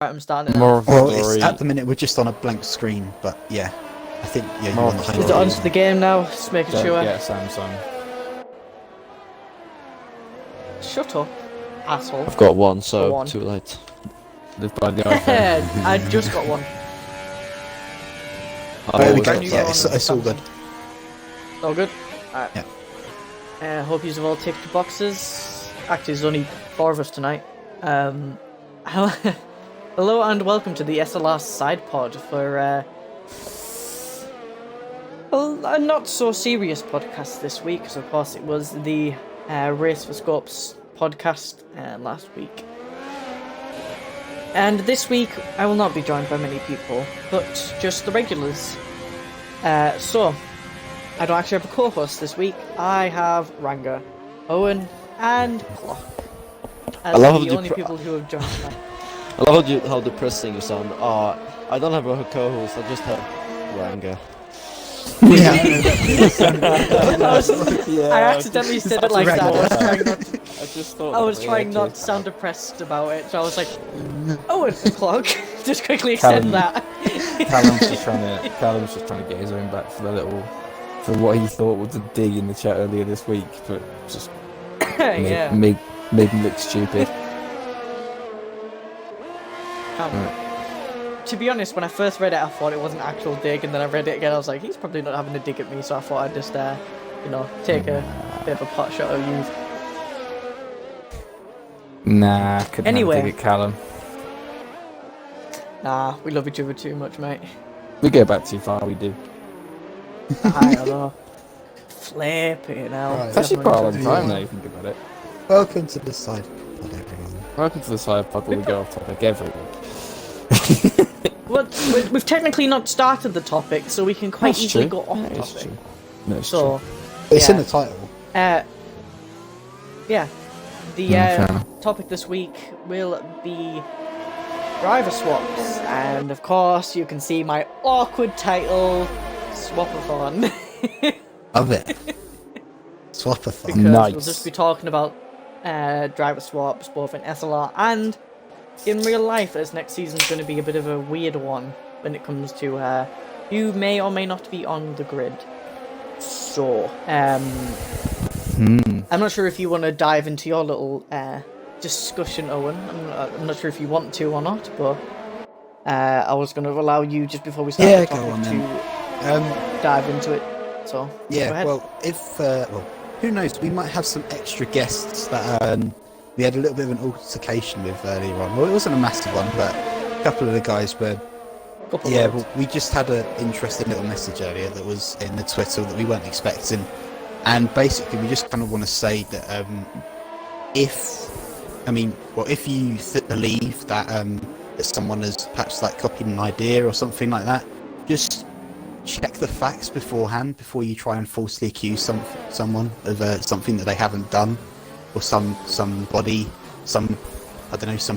Right, I'm starting it More now. of a Well, story. at the minute we're just on a blank screen, but yeah, I think you More want of the a Is it story. onto the game now? Just making Don't sure. get a Samsung. Shut up, asshole. I've got one, so Go on. too late. Live by the iPhone. I just got one. There we Oh, go. Brand new Yeah, one, it's all good. All good? Alright. Yeah. Hope you've all ticked your boxes. Actually, there's only 4 of us tonight. Hello and welcome to the SLR SidePOD for a not so serious podcast this week, because of course it was the Race for Scopes podcast last week. And this week I will not be joined by many people, but just the regulars. So I don't actually have a co-host this week. I have Ranga, Owen, and Clock as I love the the only people who have joined tonight. I love how depressing you sound. I don't have a co-host, I just have Ranga. I accidentally said it like that. I was trying not to sound depressed about it, so I was like, Owen and Clock. Just quickly extend that. Callum's just trying to get his own back for what he thought was a dig in the chat earlier this week, but just Yeah. made him look stupid. To be honest, when I first read it, I thought it was an actual dig, and then I read it again. I was like, he's probably not having a dig at me, so I thought I'd just, take a bit of a pot shot at you. Nah, couldn't Anyway. have a dig at Callum. Nah, we love each other too much, mate. We go back too far, we do. I don't know. Flipping out. Right. It's actually quite a long time now you think about it. Welcome to the side, everyone. Welcome to the SidePOD where we go off topic every week. Well, we've technically not started the topic, so we can quite That's easily true. go off That is topic. true. No, it's So, It's yeah. in the title. Yeah. The fair enough. topic this week will be driver swaps, and of course you can see my awkward title, Swapathon, Love it. Swapathon. because Nice. we'll just be talking about driver swaps both in SLR and in real life, as next season's going to be a bit of a weird one when it comes to who may or may not be on the grid. So, I'm not sure if you want to dive into your little discussion, Owen. I'm not sure if you want to or not, but I was going to allow you just before we start Yeah, the go topic on to then. dive into it. So, go Yeah, ahead. well, who knows? We might have some extra guests that we had a little bit of an altercation with earlier on. Well, it wasn't a massive one, but a couple of the guys were. Couple Yeah, words. well, we just had an interesting little message earlier that was in the Twitter that we weren't expecting, and basically we just kind of want to say that if you believe that that someone has perhaps like copied an idea or something like that, just check the facts beforehand before you try and falsely accuse someone of something that they haven't done, or somebody, some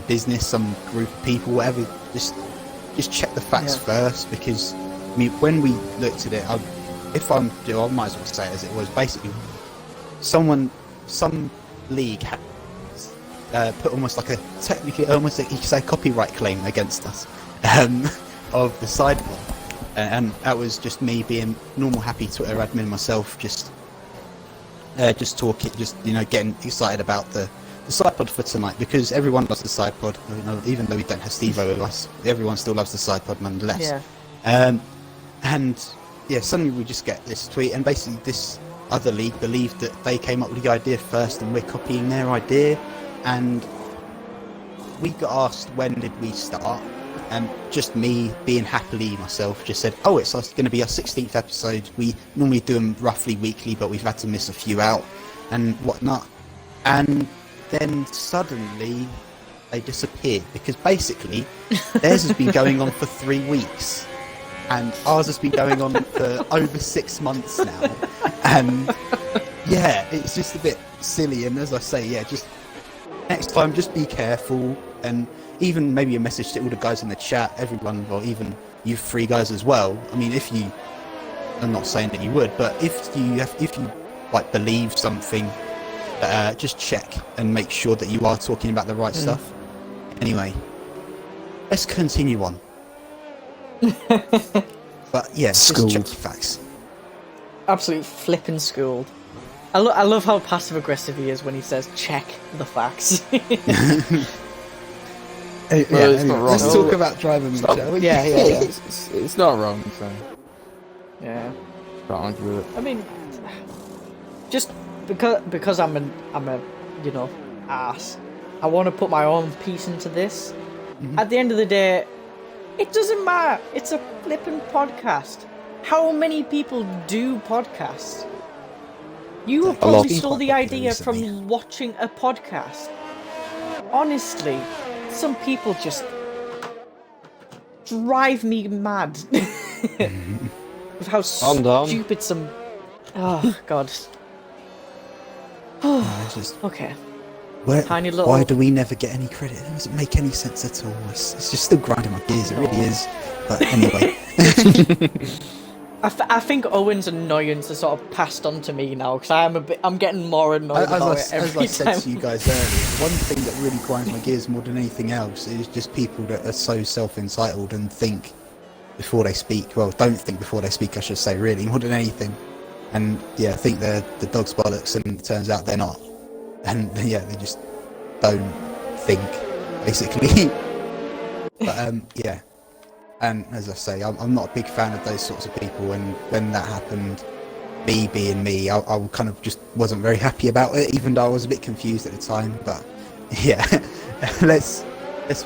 business, some group of people, whatever. Just check the facts first, because I mean, when we looked at it, I might as well say it as it was. Basically, some league had put almost like almost like you could say copyright claim against us of the sideboard, and that was just me being normal, happy Twitter admin myself, just talking, getting excited about the SidePod for tonight, because everyone loves the SidePod. Even though we don't have Steve-O with us, everyone still loves the SidePod nonetheless. Yeah. And yeah, suddenly we just get this tweet, and basically this other league believed that they came up with the idea first, and we're copying their idea. And we got asked when did we start, and just me being happily myself just said, oh, it's going to be our 16th episode. We normally do them roughly weekly, but we've had to miss a few out and whatnot. And then suddenly they disappeared, because basically theirs has been going on for 3 weeks and ours has been going on for over 6 months now. And yeah, it's just a bit silly. And as I say, yeah, just next time just be careful, and even maybe a message to all the guys in the chat, everyone, or even you 3 guys as well. I mean, I'm not saying that you would, but if you like believe something, just check and make sure that you are talking about the right stuff. Anyway, let's continue on. But yeah, Schooled. just check your facts. Absolute flipping schooled. I love how passive aggressive he is when he says check the facts. It's not wrong. Let's talk about driving, shall we? Yeah. It's not wrong, so Yeah. can't argue with it. I mean, just because I'm a ass. I want to put my own piece into this. At the end of the day, it doesn't matter. It's a flippin' podcast. How many people do podcasts? You have probably stole the idea from watching a podcast. Honestly, some people just drive me mad with how Calm down. stupid some. Oh God. It's just, Okay. why Tiny little- do we never get any credit? It doesn't make any sense at all. It's just still grinding my gears. It really is. But anyway. I think Owen's annoyance has sort of passed on to me now because I'm getting more annoyed about it every As I said time. to you guys earlier, one thing that really grinds my gears more than anything else is just people that are so self-entitled and think before they speak. Well, don't think before they speak, I should say, really, more than anything. And yeah, think they're the dog's bollocks, and it turns out they're not. And yeah, they just don't think, basically. But yeah. And as I say, I'm not a big fan of those sorts of people, and when that happened, me being me, I kind of just wasn't very happy about it, even though I was a bit confused at the time. But yeah, let's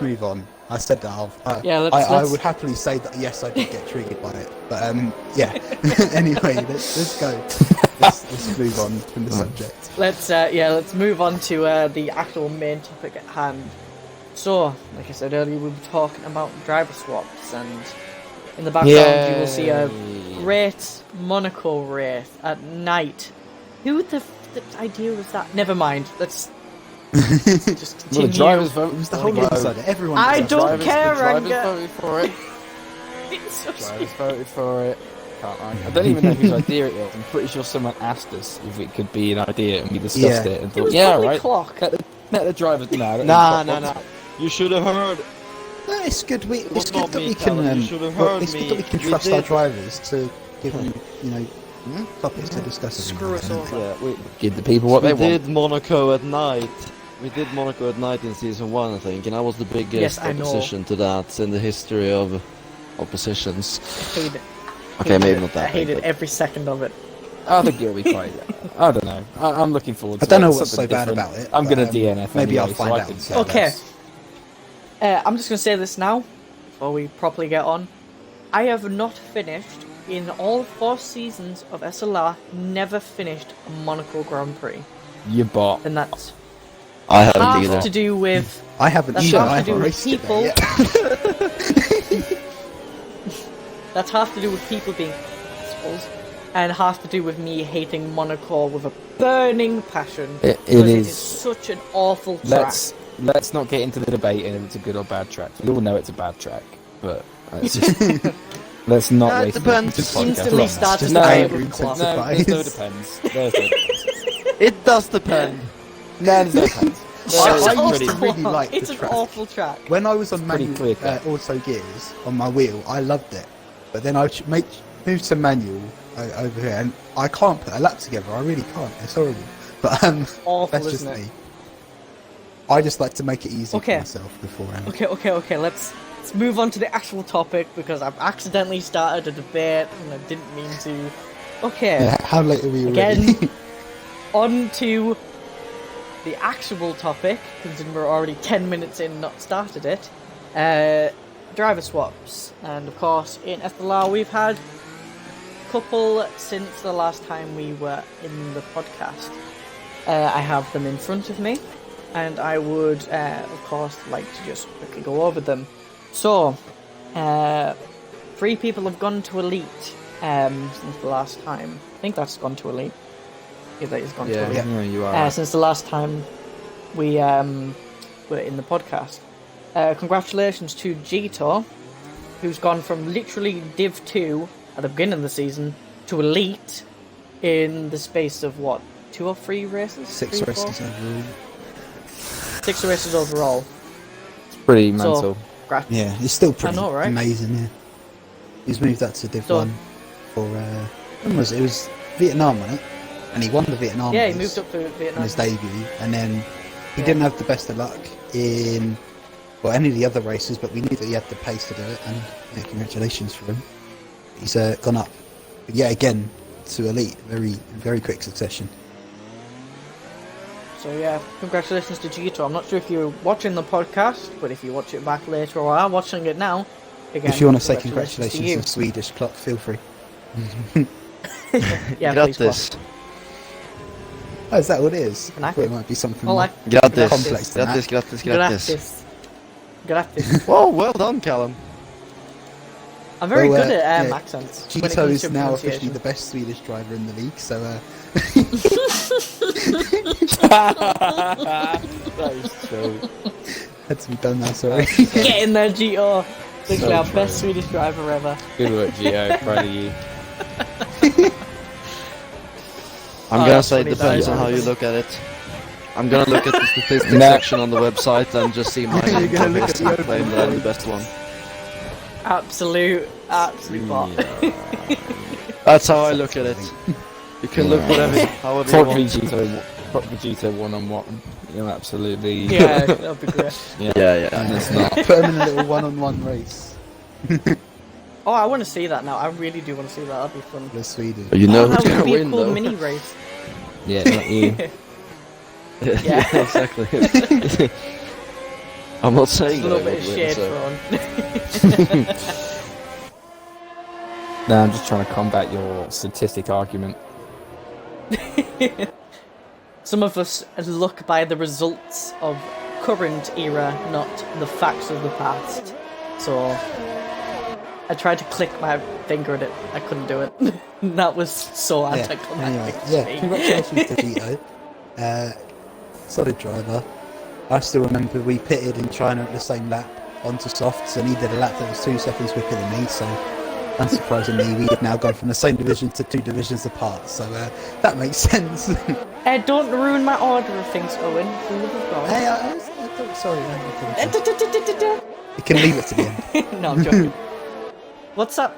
move on. I said that I would happily say that yes, I did get triggered by it, but yeah. Anyway, let's go. Let's move on from the subject. Let's move on to the actual main topic at hand. So, like I said earlier, we were talking about driver swaps, and in the background you will see a great Monaco race at night. Who the idea was that? Never mind. Let's just continue. Well, the drivers voted. It was the whole episode. Everyone. I does. don't care, The drivers Ranga. voted for it. It's so Drivers voted for it. Can't argue. I don't even know whose idea it was. I'm pretty sure someone asked us if it could be an idea, and we discussed it and It thought, was yeah, probably right. Clock. Let the drivers. Nah. You should have heard. No, it's good. It's was good not that me, we can. Callum, you should have Well, heard it's good me. that we can We trust our did. drivers to give them, topics to discuss. Screw us over. Yeah, we Give the people what they want. did Monaco at night. We did Monaco at night in season 1, I think, and I was the biggest Yes, I know. opposition to that in the history of oppositions. I hate it. Okay, maybe not that. I hated big, every second of it. I think it'll be quite. I don't know. I'm looking forward to I don't it. know It's what's so something bad different. about it. I'm but, going to DNF maybe anyway, I'll find so I out. can say Okay. that. I'm just going to say this now, before we properly get on. I have not finished, in all 4 seasons of SLR, never finished a Monaco Grand Prix. You bot. And that's I haven't half either. to do with... I haven't That's either. half I to haven't do with raced it people. yet. That's half to do with people being assholes, and half to do with me hating Monaco with a burning passion. It because is. such an awful track. Let's not get into the debate if it's a good or bad track. We all know it's a bad track, but it's just, let's not It waste depends. this podcast. Instantly Just started no, to angry play with and clock. No, Surprise. there's no depends. There's no depends. It does depend. No, there's no depends. Shut I up, used to really Clock. like the It's an track. awful track. When I was on pretty manual clear-cut. auto gears on my wheel, I loved it. But then I moved to manual over here, and I can't put a lap together. I really can't. It's horrible. But Awful, that's just isn't it? me. I just like to make it easy Okay. for myself beforehand. Okay. Let's move on to the actual topic because I've accidentally started a debate and I didn't mean to. Okay. Yeah, how late are we already? Again, on to the actual topic, considering we're already 10 minutes in, not started it. Driver swaps. And of course, in SLR, we've had a couple since the last time we were in the podcast. I have them in front of me, and I would, of course, like to just quickly go over them. So, 3 people have gone to Elite since the last time. I think that's gone to Elite. Yeah, that is gone to Elite. Yeah, you are. Since the last time we were in the podcast. Congratulations to Gito, who's gone from literally Div 2 at the beginning of the season to Elite in the space of, what, 2 or 3 races? 6 3, races 4? overall. 6 races overall. It's pretty So, mental. Congrats. Yeah, it's still pretty know, right? amazing. Yeah, he's moved up to Div So- 1 for when was it? It was Vietnam, wasn't it? And he won the Vietnam. Yeah, he race moved up to in Vietnam. his debut, and then he Yeah. didn't have the best of luck in any of the other races, but we knew that he had the pace to do it, and yeah, congratulations for him. He's gone up, but yeah, again to elite, very quick succession. So yeah, congratulations to Gito. I'm not sure if you're watching the podcast, but if you watch it back later or are watching it now, again, If you want to say to congratulations you. in Swedish, clock, feel free. Yeah, please. Grattis. Oh, is that what it is? Can I- I thought it might be something Well, more Grattis. complex than that. Grattis. Gratis. Gratis. Whoa, well done, Callum. I'm very Well, good at yeah, accents. when it Gito comes is to now officially pronunciation. the best Swedish driver in the league, so That is true. had to be done now, sorry. Get in there, Gito. Literally So our true. best Swedish driver ever. Good work, Gio. Proud of you. I'm Oh, gonna that's say it funny, depends that on is how you funny. look at it. I'm gonna look at the statistics No. section on the website and just see my You're gonna look at the and claim that I'm the best one. Absolute bot. That's how I look at it. You can look whatever, however you Fuck want. Vegeta one-on-one. Yeah, absolutely. Yeah, that'd be great. Yeah. And it's not. Put him in a little one-on-one race Oh, I want to see that now. I really do want to see that. That'd be fun. for Sweden. You know Oh, who's that gonna would be a win cool though. mini race. Yeah, not you. Yeah, exactly. I'm not saying Just a that I little bit of would win, shade so. thrown. No, I'm just trying to combat your statistic argument. Some of us look by the results of current era, not the facts of the past. So I tried to click my finger at it. I couldn't do it. That was so Yeah. anticlimactic. Anyway, to yeah, me. congratulations to Gito. Solid driver. I still remember we pitted in China at the same lap onto softs, and he did a lap that was 2 seconds quicker than me, so unsurprisingly we have now gone from the same division to 2 divisions apart, so that makes sense. Don't ruin my order of things, Owen. For the love of God. Hey, I thought, sorry, you can leave it to the end. No, I'm joking. What's that?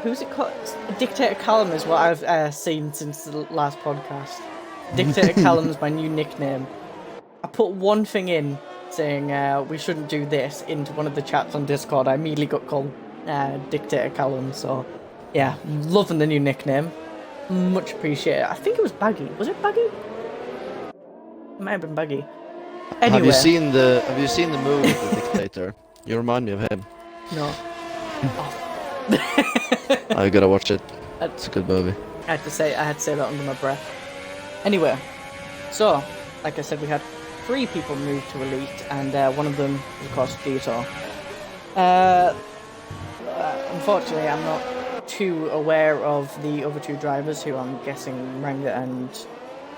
Who's it called? Dictator Callum is what I've seen since the last podcast. Dictator Callum's my new nickname. I put one thing in saying we shouldn't do this into one of the chats on Discord. I immediately got called Dictator Callum, so yeah, loving the new nickname. Much appreciated. I think it was Baggy. Was it Baggy? It might have been Baggy. Anyway, Have you seen the movie The Dictator? You remind me of him. no. I gotta watch it. It's a good movie. I had to say that under my breath. Anyway, so like I said, we had 3 people move to Elite, and one of them was of course Gito. Unfortunately, I'm not too aware of the other 2 drivers, who I'm guessing Ranga and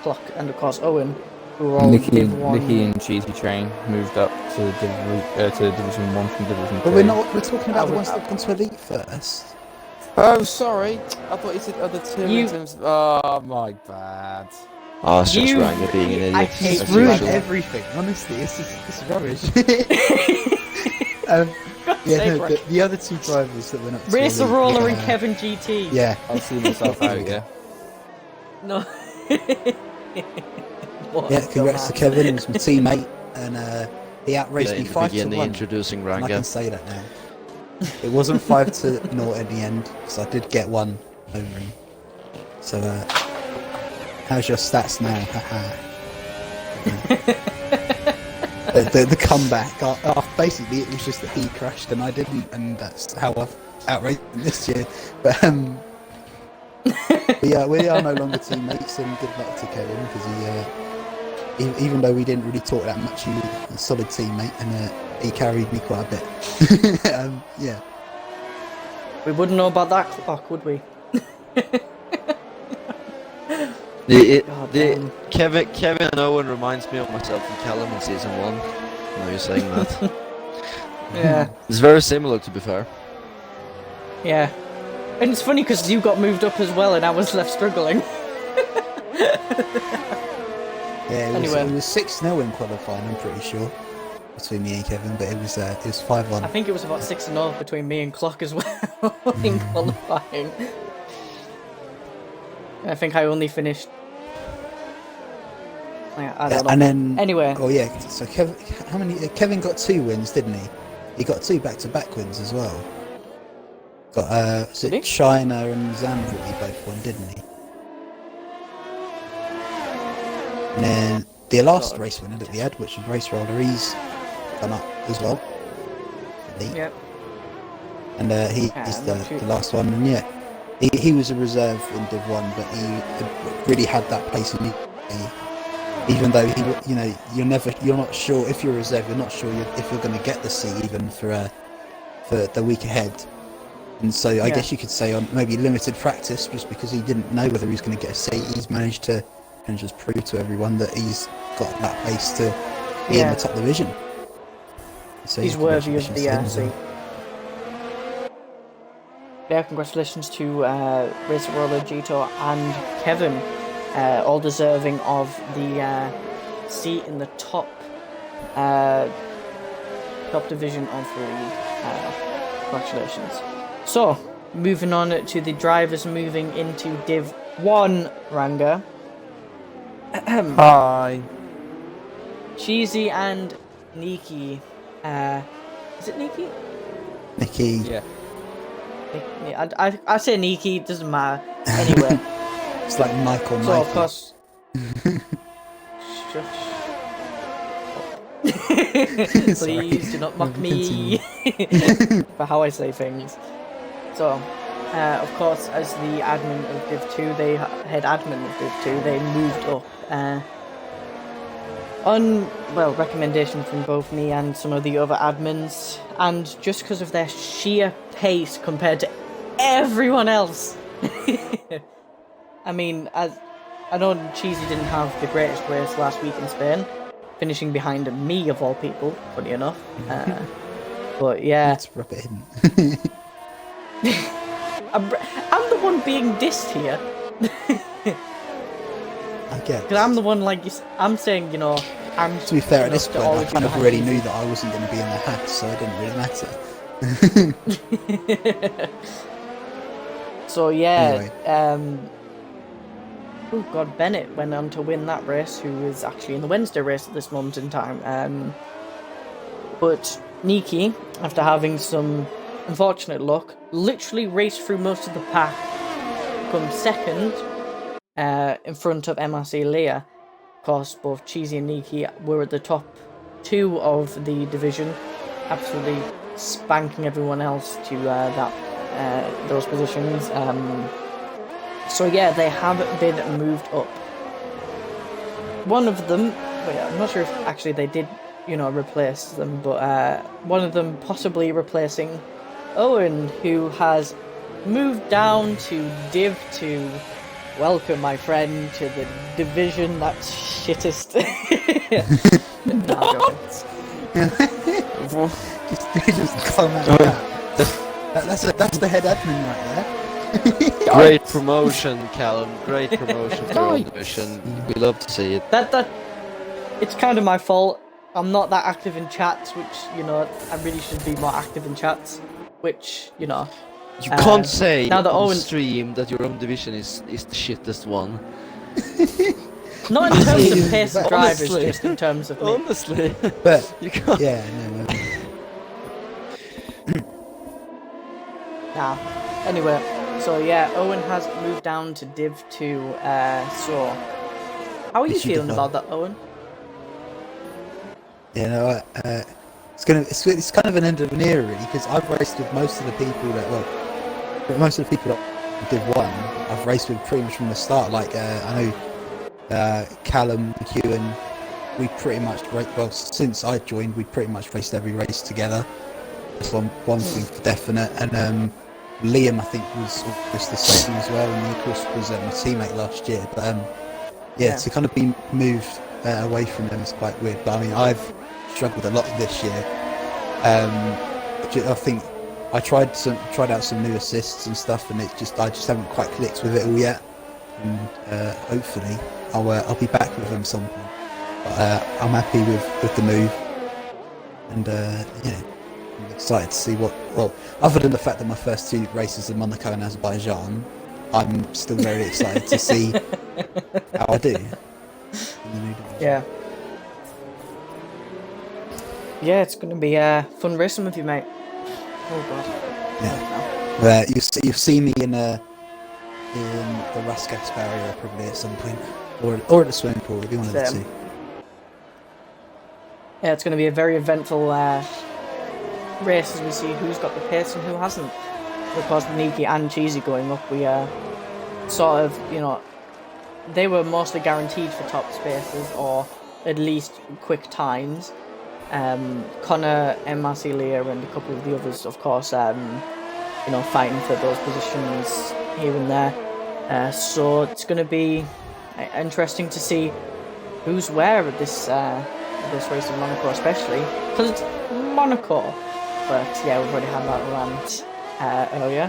Clock, and of course Owen, who were all Nicky Div 1. and Cheesy Train moved up to Division 1 from Division 2. But we're talking about the ones that have gone to Elite first. Oh, sorry. I thought you said other 2 You- in terms of... Oh, my bad. Oh, it's just You- Ranga being an I idiot. hate It's as ruined usual. everything, honestly, it's rubbish. Yeah, sake, no, the other 2 drivers that went up to Racer Elite, Roller and Kevin GT. Yeah, I'll see myself out, yeah. No. What yeah, a congrats to dumbass. Kevin, he was my teammate, and he outraced Yeah, me in the 5 to beginning, 1. introducing And I Ranga. can say that now. It wasn't 5 to 0 at the end, so I did get 1 over him. So, how's your stats now? Haha. the comeback. Basically, it was just that he crashed and I didn't, and that's how I've outraced him this year. But yeah, we are no longer teammates, and good luck to Kevin, because even though we didn't really talk that much, he was a solid teammate, and he carried me quite a bit. Yeah. We wouldn't know about that Clock, would we? Damn. Kevin and Owen reminds me of myself and Callum in season 1. Now you're saying that. Yeah. It's very similar, to be fair. Yeah. And it's funny because you got moved up as well and I was left struggling. Yeah, Anyway. it was 6-0 in qualifying, I'm pretty sure. between me and Kevin, but it was 5-1. I think it was about 6-0 between me and Clock as well in qualifying. I think I only finished. I don't know. And then Anyway. Oh yeah. So Kevin got 2 wins, didn't he? He got 2 back-to-back wins as well. Got was Did he? it China and Zandvoort he both won, didn't he? And then the last race winner that we had, which was Race Roller, he's gone up as well. didn't he? Yep. And he's the last one, and yeah, he was a reserve in Div 1, but he really had that place in me. Even though you're not sure if you're a reserve, you're not sure if you're going to get the C even for the week ahead. And so I guess you could say on maybe limited practice, just because he didn't know whether he was going to get a C, he's managed to and just prove to everyone that he's got that place to be in the top division. So he's worthy of the C. Yeah, congratulations to Racer Roller, Gito and Kevin, all deserving of the seat in the top division of the league. Congratulations. So, moving on to the drivers moving into Div 1, Ranga. Hi. Cheesy and Nikki. Is it Nikki? Nikki. Yeah. I say Nikki, it doesn't matter. Anyway. It's like Michael. So, of course. Please do not mock me for how I say things. So, of course, as the admin of Div 2, head admin of Div 2, they moved up on, well, recommendation from both me and some of the other admins, and just because of their sheer pace compared to everyone else. I mean, as I know Cheesy didn't have the greatest race last week in Spain, finishing behind me of all people, funny enough. But yeah, let's rub it in. I'm the one being dissed here. I guess. Because I'm the one, like, I'm saying, I'm... To be fair, at this point, I kind of already Cheesy. knew that I wasn't going to be in the hat, so it didn't really matter. So yeah, Anyway. Oh god, Bennett went on to win that race, who is actually in the Wednesday race at this moment in time. But Nikki, after having some unfortunate luck, literally raced through most of the pack, come second in front of MRC Leah. Of course, both Cheesy and Nikki were at the top 2 of the division, absolutely spanking everyone else to those positions. So yeah, they have been moved up. One of them, I'm not sure if actually they did, replace them, but one of them possibly replacing Owen, who has moved down to Div 2. Welcome, my friend, to the division that's shittest. No, just come out. That's the head admin right there. Great promotion, Callum. Great promotion for your division. We love to see it. That it's kind of my fault. I'm not that active in chats, which I really should be more active in chats. Which You can't say now that on Owen stream that your own division is the shittest one. not in terms of pace But of drivers, honestly- just in terms of me. Honestly, But you can't. yeah, no. Nah. Anyway, so yeah, Owen has moved down to Div 2. So how are you Did you feeling develop? about that, Owen? It's kind of an end of an era, really, because I've raced with most of the people that Div 1, I've raced with pretty much from the start. Like I know Callum, McEwen, we pretty much since I joined, we pretty much raced every race together. That's one thing for definite. And Liam, I think, was the same as well, and he, of course, was my teammate last year. But to kind of be moved away from them is quite weird. But I mean, I've struggled a lot this year. I think I tried out some new assists and stuff, and I just haven't quite clicked with it all yet. And hopefully I'll be back with them some point. But I'm happy with the move. And yeah, I'm excited to see what. Well, other than the fact that my first 2 races are Monaco and Azerbaijan, I'm still very excited to see how I do. In the new division. Yeah. Yeah, it's gonna be fun racing with you, mate. Oh god. Yeah. You'll see me in the Raskas barrier probably at some point, or at the swimming pool. It'll be one of the Same. two. Yeah, it's gonna be a very eventful race as we see who's got the pace and who hasn't. Of course, Niki and Cheesy going up, we sort of, you know, they were mostly guaranteed for top spaces or at least quick times. Connor, M. Marcelia, and a couple of the others, of course, you know, fighting for those positions here and there. So it's going to be interesting to see who's where at this race in Monaco, especially because it's Monaco. But yeah, we've already had that rant earlier.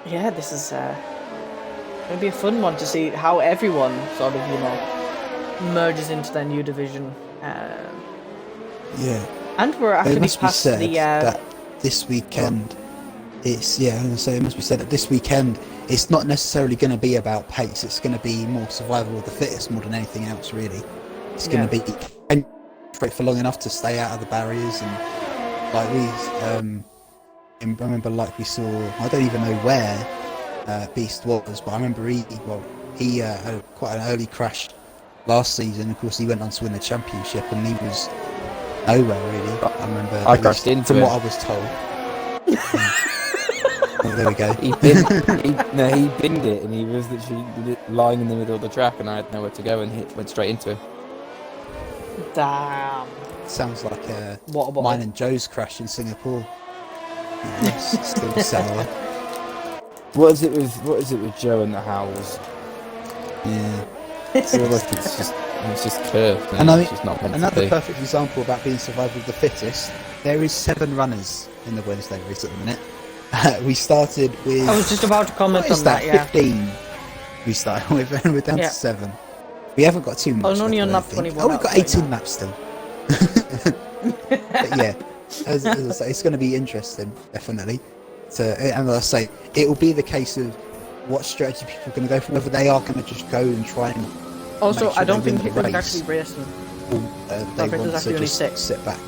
Yeah, this is going to be a fun one to see how everyone sort of, you know, merges into their new division. Yeah. And we're actually It must be past said the that this weekend, it's I'm going to say it must be said that this weekend it's not necessarily going to be about pace. It's going to be more survival of the fittest more than anything else. Really, it's going to be straight for long enough to stay out of the barriers and like I remember like we saw. I don't even know where Beast was, but I remember he had quite an early crash last season. Of course, he went on to win the championship, and he was nowhere really. I remember. I crashed into from him. what I was told. Oh, there we go. He binged it, and he was literally lying in the middle of the track, and I had nowhere to go, and went straight into him. Damn. Sounds like What about mine and Joe's crash in Singapore. Yes, still sour. What is it with Joe and the howls? Yeah. I feel like it's just curved. And I mean, it's just not meant to another be. perfect example about being survival of the fittest. There is 7 runners in the Wednesday race at the minute. We started with. I was just about to comment What is on that? that, yeah. 15. We started with, and we're down Yeah. to 7. We haven't got too much. I was only on left, lap I don't think. 21 Oh, we've got out of 18 29. laps still. But yeah, as I say, it's going to be interesting, definitely. And as I say, it will be the case of what strategy people are going to go for, whether they are going to just go and try and. Also, make sure I don't they think win the people are race, actually racing. or, they there's want actually to only just 6. sit back.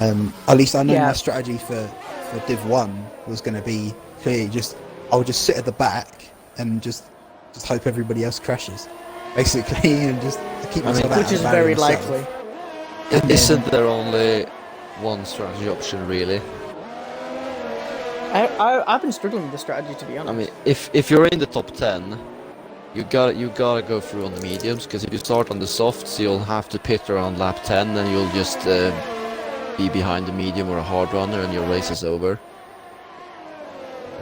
You know? At least I know Yeah. my strategy for Div 1 was going to be clearly I'll just sit at the back and just hope everybody else crashes, basically, and just keep myself out of Which the is barrier very myself. likely. And then- Isn't there only one strategy option really? I've been struggling with the strategy, to be honest. I mean, if you're in the top 10, you gotta go through on the mediums, because if you start on the softs, you'll have to pit around lap 10, and you'll just be behind the medium or a hard runner, and your race is over.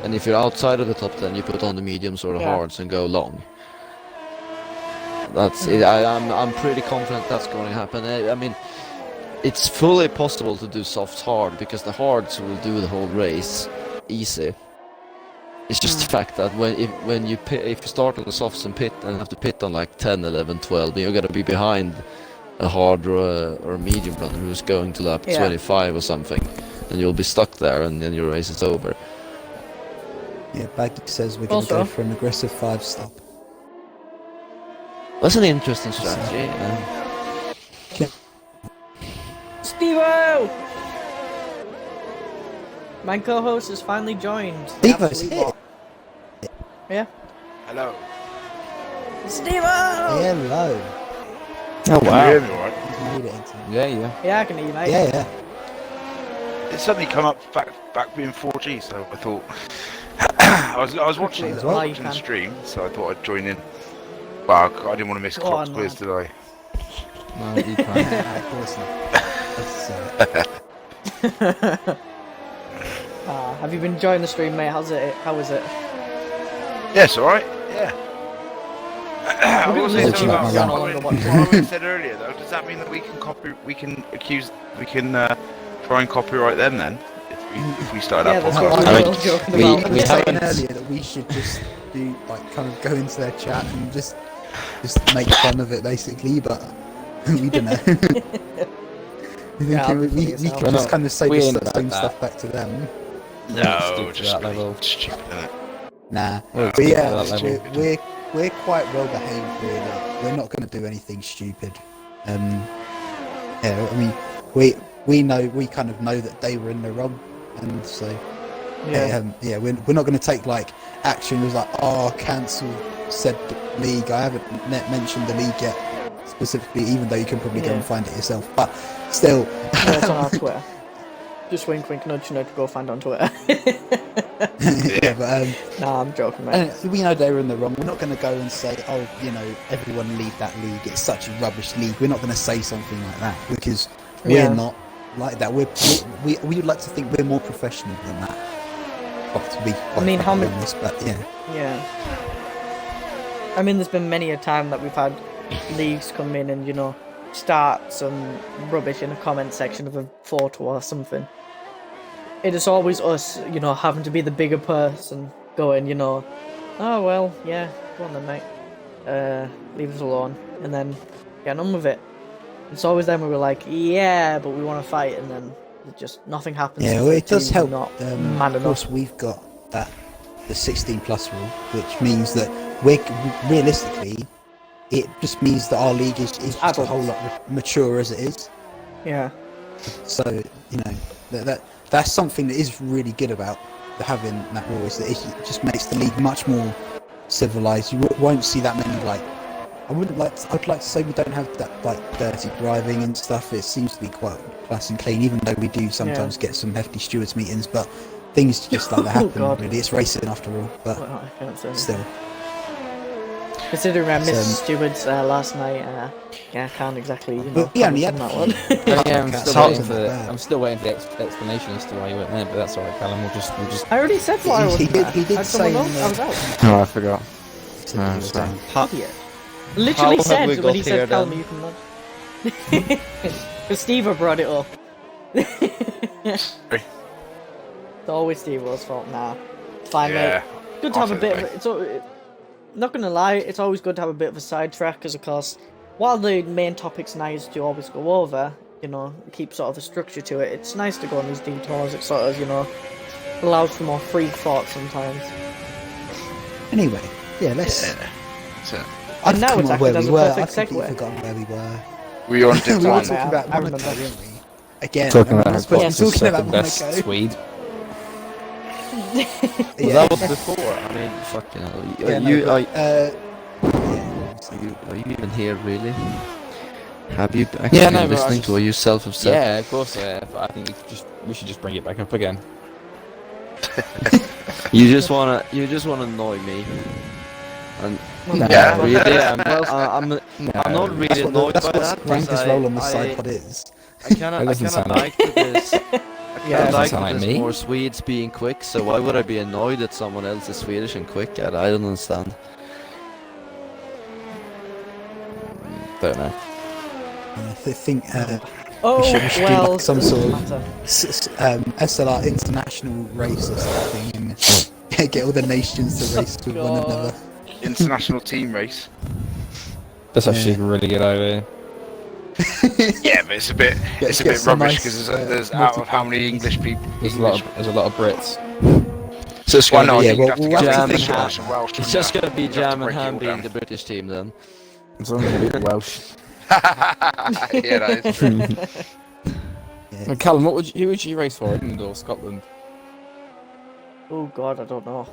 And if you're outside of the top 10, you put on the mediums or the Yeah. hards and go long. That's it. I'm pretty confident that's going to happen. I mean, it's fully possible to do softs hard, because the hards will do the whole race easy. It's just the fact that when you if you start on the softs and pit and have to pit on like 10, 11, 12, you're gonna be behind a hard or a medium runner who's going to lap 25 or something, and you'll be stuck there, and then your race is over. Yeah, Baggy says we're going to Also- go for an aggressive 5-stop. That's an interesting strategy. Steve-O! My co-host has finally joined. the Steve-O's absolute here. bot. Yeah. Hello. Steve-O! Hello. Oh Can you hear me all right? He's made it into. Yeah. Yeah, I can hear you, mate. Yeah. It suddenly come up back being 4G, so I thought I was watching As well. watching the stream, so I thought I'd join in. Well, I didn't want to miss Go Clock's on, quiz, did I? No, you can't. Of course not. That's, Have you been enjoying the stream, mate? How is it? Yes, all right. Yeah. I We're will gonna say listen something to about it for following longer, what I said earlier, though. Does that mean that we can try and copyright them then? If we start Yeah, our that's what podcast? we I were mean, joking we- about. I we was saying haven't- earlier that we should just do like kind of go into their chat and just make fun of it basically, but we don't know. Yeah, we funny can as hell. just kind of say We the ain't same like stuff back to them. No, Stick to just that level. stupid, innit? Nah, We'll but stick to yeah, that level. we're quite well behaved. Really, we're not going to do anything stupid. Yeah, I mean, we know, we kind of know that they were in the wrong, and so Yeah. we're not going to take like action. It was like, oh, cancel said league. I haven't mentioned the league yet specifically, even though you can probably go and find it yourself. But still, Yeah, it's on our Twitter. Just wink, wink, nudge, nudge. Go find it on Twitter. yeah, but Nah, I'm joking, mate. and we know they were in the wrong. We're not going to go and say, oh, you know, everyone leave that league. It's such a rubbish league. We're not going to say something like that because Yeah. we're not like that. We would like to think we're more professional than that. Well, to be quite mean, how many- honest, but yeah. Yeah. I mean, there's been many a time that we've had leagues come in and, you know, start some rubbish in the comment section of a photo or something. It is always us, you know, having to be the bigger person, going, you know, oh, well, yeah, go on then, mate. Leave us alone. And then get on with it. It's always them where we're like, yeah, but we want to fight, and then it just nothing happens. Yeah, well, it does Teams are help. Not Of man enough. course, we've got the 16 plus rule, which means that we're realistically, it just means that our league is just a Adults. whole lot mature as it is. Yeah. So you know that's something that is really good about having that rule, is that it just makes the league much more civilized. You won't see that many like. I'd like to say we don't have that like dirty driving and stuff. It seems to be quite class and clean, even though we do sometimes get some hefty stewards meetings. But things just like that Oh, happen. God. Really, it's racing after all. But Well, I can't say. still, Considering I missed So, stewards last night, yeah, I can't exactly, you know, But we only comment had on that one. Yeah, Podcast still waiting wasn't for that the, bad. I'm still waiting for the explanation as to why you went there, but that's alright, Callum. We'll just. I already said why I He wasn't did- there. he did Had someone say know? in the- I was out. Oh, I forgot. so he was sorry. down. Idiot. Literally have said we when got he here, said, "Tell then? me you can nod." Because Steve brought it up. It's always Steve-O's fault. Nah, it's fine, Yeah. mate. Good to have a I'll bit take of. Not gonna lie, it's always good to have a bit of a sidetrack, because of course, while the main topic's nice to always go over, you know, keep sort of a structure to it. It's nice to go on these detours. It sort of, you know, allows for more free thought sometimes. Anyway, yeah, let's. Yeah. That's it. I've And now come it's on acted where as we a were. perfect I've completely segue. forgotten where we were. We on We dip were Fine, one. talking mate, about I Monaco, remember. weren't we? Again, Talking we're about not supposed what's to the be talking about second best Monaco. Swede. Well, Yeah. that was before. I mean, fucking hell. Yeah, no, you, but, are, yeah. are you even here, really? Have you actually Yeah, no, been but I listening just- to what you have said? Yeah, of course. But I think we should just bring it back up again. You just wanna annoy me. And No, Yeah. really, I'm No, not really That's annoyed that's by what that. Frank's because role on the I- side pod is. I kinda doesn't sound like this. Yeah, I doesn't like sound that like there's me. more Swedes being quick, so why would I be annoyed that someone else is Swedish and quick? I don't understand. Don't know. I think Oh, we should do well, like some doesn't sort of matter. SLR international race or something, and get all the nations to race with one God. another. International team race. That's actually Yeah. a really good idea. Yeah, but it's a bit Get rubbish some nice, because there's out of how many English people. There's a lot of Brits. So it's Why gonna not? be yeah, You'd have to well, get we'll have to English, think Welsh, and Welsh. It's just gonna be You'd have to Jam and break it all Ham being down. the British team then. As long as you're Welsh. Yeah, that is true. Yeah. Callum, who would you race for, England or Scotland? Oh God, I don't know.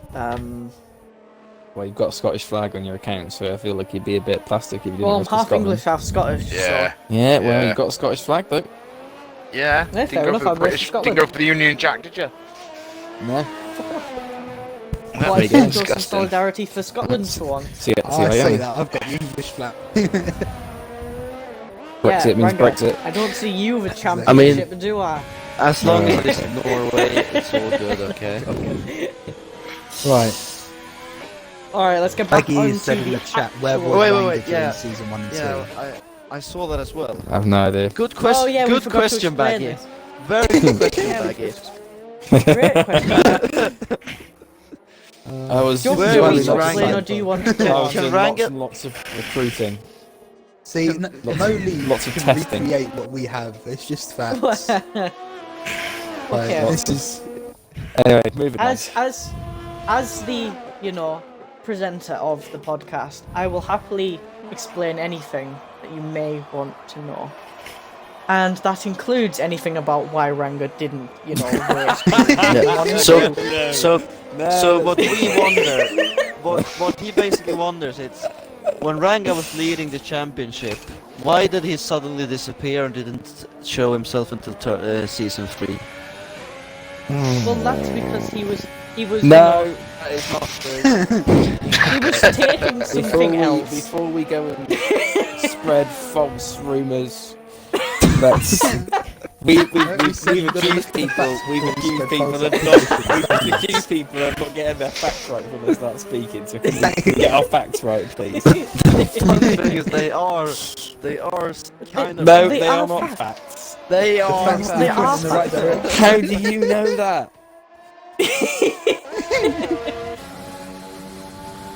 Well, you've got a Scottish flag on your account, so I feel like you'd be a bit plastic if you didn't Well, I'm race for half Scotland. English, half Scottish. Yeah, Yeah, well, Yeah. you've got a Scottish flag though. yeah. Yeah, Didn't fair go enough, for the I'd race for British. Scotland. Didn't go for the Union Jack, did you? No. So. Well, I Very should good. show some solidarity for Scotland for one. See I how I say am. that I've got the English flag. Brexit means Ranga, Brexit. I don't see you with a I mean- championship, do I? As long as it's Norway, it's all good, okay? Right. Alright, let's get back Like on you said to in the the chat, where actual- was Wait, Ranga wait, during yeah. season 1 and 2? Yeah, I saw that as well. I have no idea. Good Oh question. yeah, we Good forgot question, to explain Baggy. this. Very good question, Yeah, we Baggy. Great question. I was Do you want Where me was to Ranga? explain or do you want to I go was on? doing Ranga- lots of recruiting. See, no league lots of can testing. recreate what we have. It's just facts. Okay. This is Anyway, moving on. As the, presenter of the podcast, I will happily explain anything that you may want to know. And that includes anything about why Ranga didn't, race. Yeah. So what we wonder, what he basically wonders, it's when Ranga was leading the championship, why did he suddenly disappear and didn't show himself until season 3? Well, that's because he was No, that is not true. he was taking something else. Before we go and spread false rumours, let's... We've accused people. We've accused people of not getting their facts right when they start speaking. So can we get our facts right, please? The thing is, they are kind of. No, They they are are not facts. facts. They are. facts They point are in the right facts. direction. How do you know that?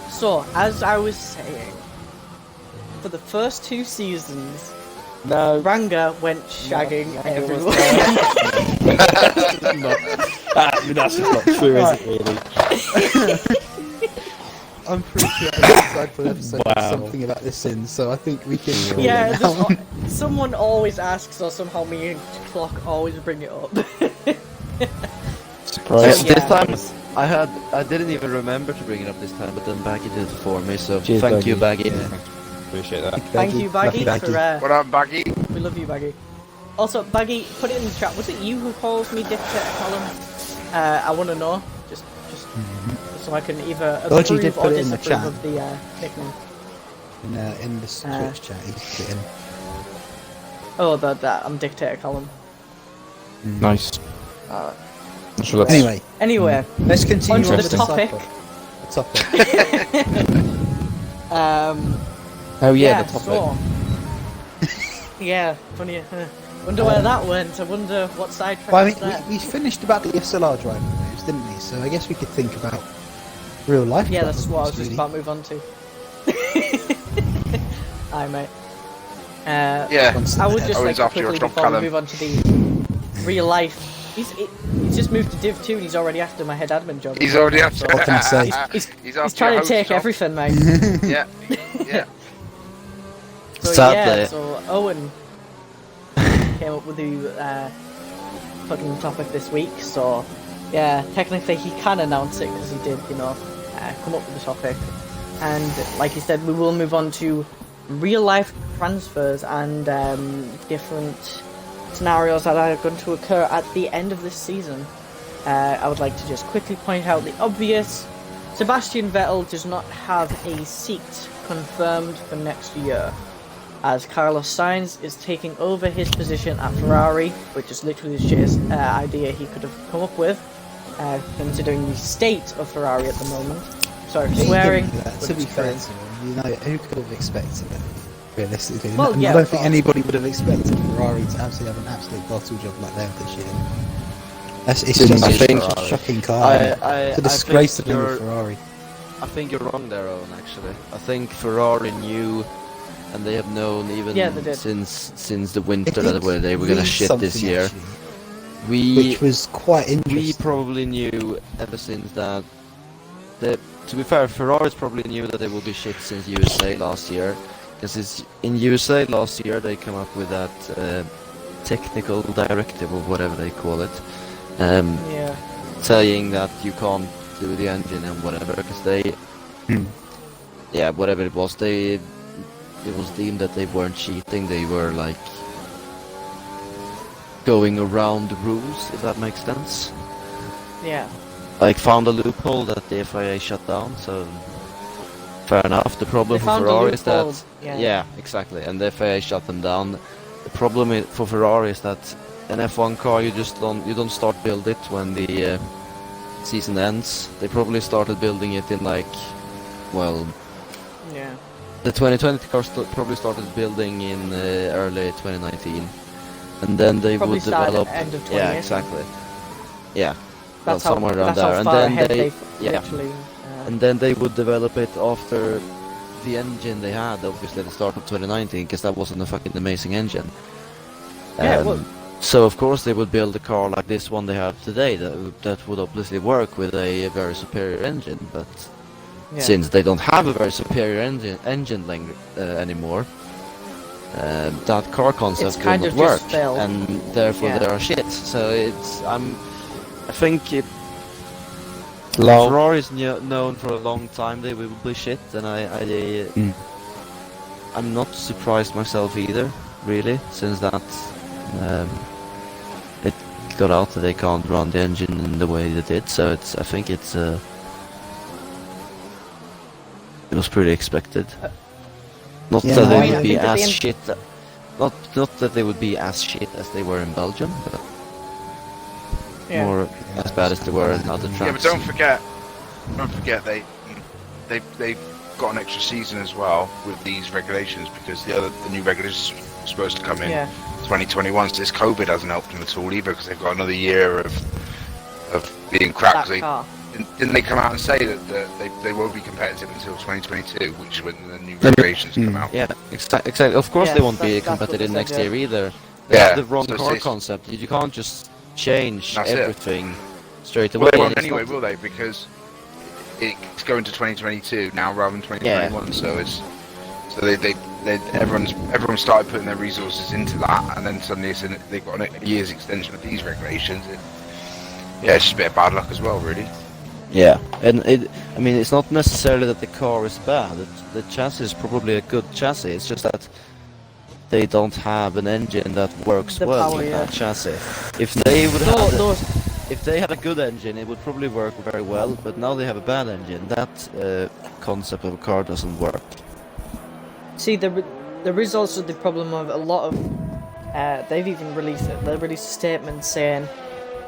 So, as I was saying, for the first 2 seasons, No. Ranga went shagging everyone. That's just not true, is it really? I'm pretty sure I SidePOD episode Wow. had something about this in, so I think we can. call Yeah, it now. someone always asks, or somehow me and Clock always bring it up. Surprise. Yeah. This time I didn't even remember to bring it up this time, but then Baggy did it for me. So Cheers, thank you, Baggy. Baggy. Appreciate that. Thank you, Baggy, Lucky for What up, Baggy? we love you, Baggy. Also, Baggy, put it in the chat. Was it you who calls me Dictator Colin? I want to know, just so I can either Dodgy approve did or put it in the disapprove chat. of the nickname. In the Twitch chat, he's put in. Oh, that I'm Dictator Colin. Nice. Alright. So let's- Anyway, Anyway, let's continue onto on the with the topic. SidePOD. The topic. Oh yeah, the topic. So, yeah, funny. Wonder where that went. I wonder what side track Well, I is mean, there. we finished about the SLR driver moves, didn't we? So I guess we could think about real life. Yeah, that's what I was drivers, just really. about to move on to. Hi, mate. Yeah. One step I would ahead. just Oh, like he's to off to your quickly, top before we column. move on to the real life. He's just moved to Div 2 and he's already after my head admin job. He's already up. So What can I say? he's after trying your to take host job. everything, mate. Yeah. Yeah. So Sadly. yeah, so Owen came up with the fucking topic this week. So yeah, technically he can announce it because he did, come up with the topic. And like he said, we will move on to real life transfers and different scenarios that are going to occur at the end of this season. I would like to just quickly point out the obvious. Sebastian Vettel does not have a seat confirmed for next year, as Carlos Sainz is taking over his position at Ferrari, which is literally the shittest idea he could have come up with, considering the state of Ferrari at the moment. Sorry for He swearing. didn't do that, but to be it's fair true. to him, who could have expected it? Realistically, Well, And yeah, I don't of think course. anybody would have expected Ferrari to absolutely have an absolute bottle job like they have this year. It's Didn't just I a think- shocking car. It's a disgrace to think be with Ferrari. I think you're wrong there, Owen. Actually, I think Ferrari knew, and they have known even Yeah, they did. since the winter It that did they were gonna read shit this something, year. actually, We which was quite interesting. we probably knew ever since that. To be fair, Ferraris probably knew that they would be shit since USA last year, because in USA last year they come up with that technical directive or whatever they call it, Yeah. saying that you can't do the engine and whatever, because they, yeah, whatever it was, it was deemed that they weren't cheating, they were like going around the rules, if that makes sense. Yeah. Like found a loophole that the FIA shut down, so fair enough. The problem They for found a Ferrari is loophole, that yeah. exactly, and the FIA shut them down. The problem for Ferrari is that an F1 car you don't start build it when the season ends. They probably started building it in Yeah. the 2020 car probably started building in early 2019, and then they Probably would started develop. at end of Yeah, 2018. exactly. Yeah, That's somewhere around that's there, how and far then ahead they they've yeah. literally. And then they would develop it after the engine they had, obviously, at the start of 2019, because that wasn't a fucking amazing engine. Yeah, well- So of course they would build a car like this one they have today that would obviously work with a very superior engine, but Yeah. since they don't have a very superior engine anymore, that car concept It's will kind not of work, just failed. and therefore Yeah. they are shit. So I think Lol. Ferrari is known for a long time they will be shit, and I'm not surprised myself either, really, since that it got out that they can't run the engine in the way they did. So I think it was pretty expected. Not Yeah, that no, they I mean, would I be think at as the end- shit. Not that they would be as shit as they were in Belgium, but Yeah. more as bad as they were in other tracks. Yeah, but don't forget they've got an extra season as well with these regulations, because the new regulations are supposed to come in Yeah. 2021. So this COVID hasn't helped them at all either, because they've got another year of being crap. 'Cause That car. didn't they come out and say that they won't be competitive until 2022, which is when the new regulations come out? Yeah, exactly. Of course Yeah, they won't be that's what they competitive said, next yeah. year either. They Yeah, have the wrong so car it's- concept. You can't just change That's it. everything straight away. Well, they won't and it's anyway, not- will they? Because it's going to 2022 now rather than 2021. So everyone started putting their resources into that, and then suddenly they've got a year's extension of these regulations. It's just a bit of bad luck as well, really. Yeah, and it's not necessarily that the car is bad. The chassis is probably a good chassis. It's just that they don't have an engine that works The well power, with yeah. that chassis. If they would No, have, those. if they had a good engine, it would probably work very well. But now they have a bad engine. That concept of a car doesn't work. See, there is also the problem of a lot of. They've even released it. They released a statement saying,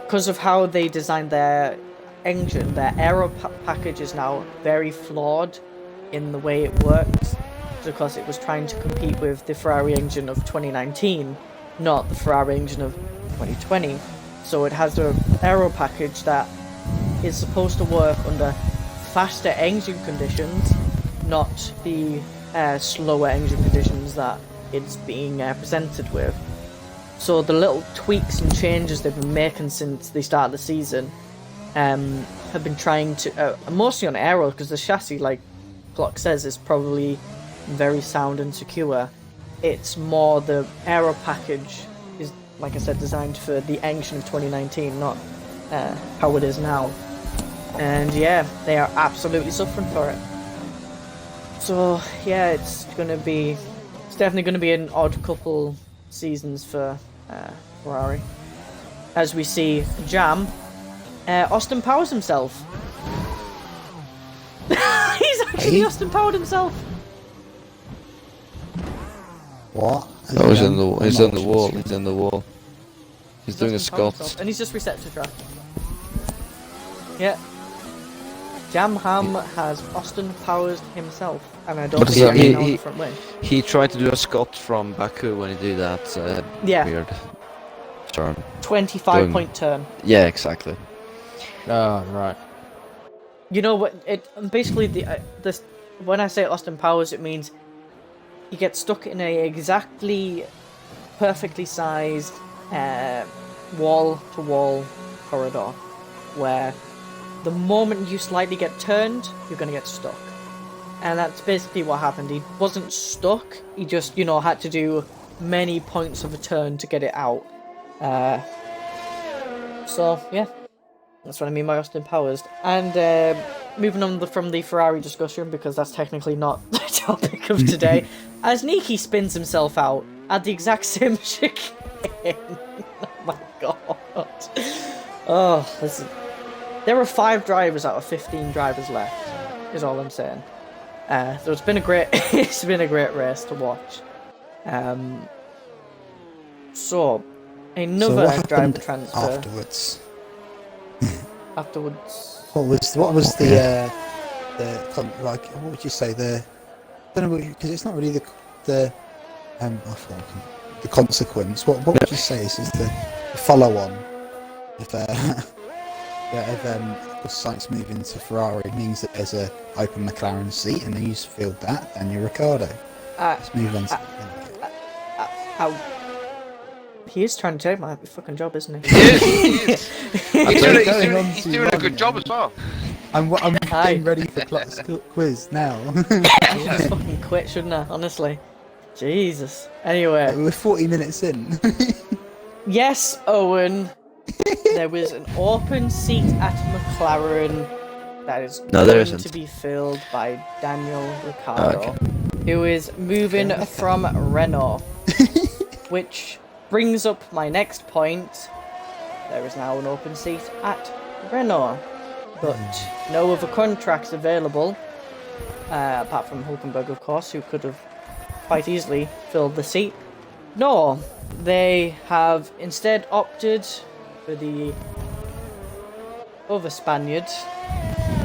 because of how they designed their engine, their aero package is now very flawed in the way it works, because it was trying to compete with the Ferrari engine of 2019, not the Ferrari engine of 2020. So it has an aero package that is supposed to work under faster engine conditions, not the slower engine conditions that it's being presented with. So the little tweaks and changes they've been making since the start of the season have been trying to, mostly on aero, because the chassis, like Glock says, is probably very sound and secure. It's more the aero package is, like I said, designed for the engine of 2019, not how it is now. And yeah, they are absolutely suffering for it. So yeah, it's definitely going to be an odd couple seasons for Ferrari. As we see Jam, Austin Powers himself. He's actually Hey? Austin Powered himself. What? Oh, he's in the I'm he's not in the sure. wall. He's in the wall. He's doing a Austin Powered Scott. himself, and he's just reset to track. Yeah. Jam Ham has Austin Powers himself, and I don't What does think that he mean? can go a He- different way. He tried to do a Scott from Baku when he did that Yeah, weird turn. 25-point turn. Yeah, exactly. Oh, right. You know what? It basically this. When I say Austin Powers, it means you get stuck in a exactly perfectly sized wall-to-wall corridor, where the moment you slightly get turned, you're gonna get stuck. And that's basically what happened. He wasn't stuck. He just, had to do many points of a turn to get it out. So yeah. That's what I mean by Austin Powers. And moving on from the Ferrari discussion, because that's technically not the topic of today, as Niki spins himself out at the exact same chicane. Oh my god. Oh, there are 5 drivers out of 15 drivers left, is all I'm saying. So it's been a great race to watch. So another what driver happened transfer afterwards? afterwards. What was the what would you say, I don't know, because it's not really the consequence. What would you say is the follow on of course, Sainz moving to Ferrari means that there's a open McLaren seat, and who's filled that? Daniel Ricciardo. Let's move on to. Ow. He is trying to take my fucking job, isn't he? He is. He's to doing a run, good job as well. I'm Hi. getting ready for Clock's quiz now. I should just fucking quit, shouldn't I? Honestly. Jesus. Anyway. We're 40 minutes in. Yes, Owen. There was an open seat at McLaren that is No, there going isn't. to be filled by Daniel Ricciardo, who is moving from Renault. Which brings up my next point. There is now an open seat at Renault, but no other contracts available, apart from Hulkenberg, of course, who could have quite easily filled the seat. No, they have instead opted for the other Spaniard,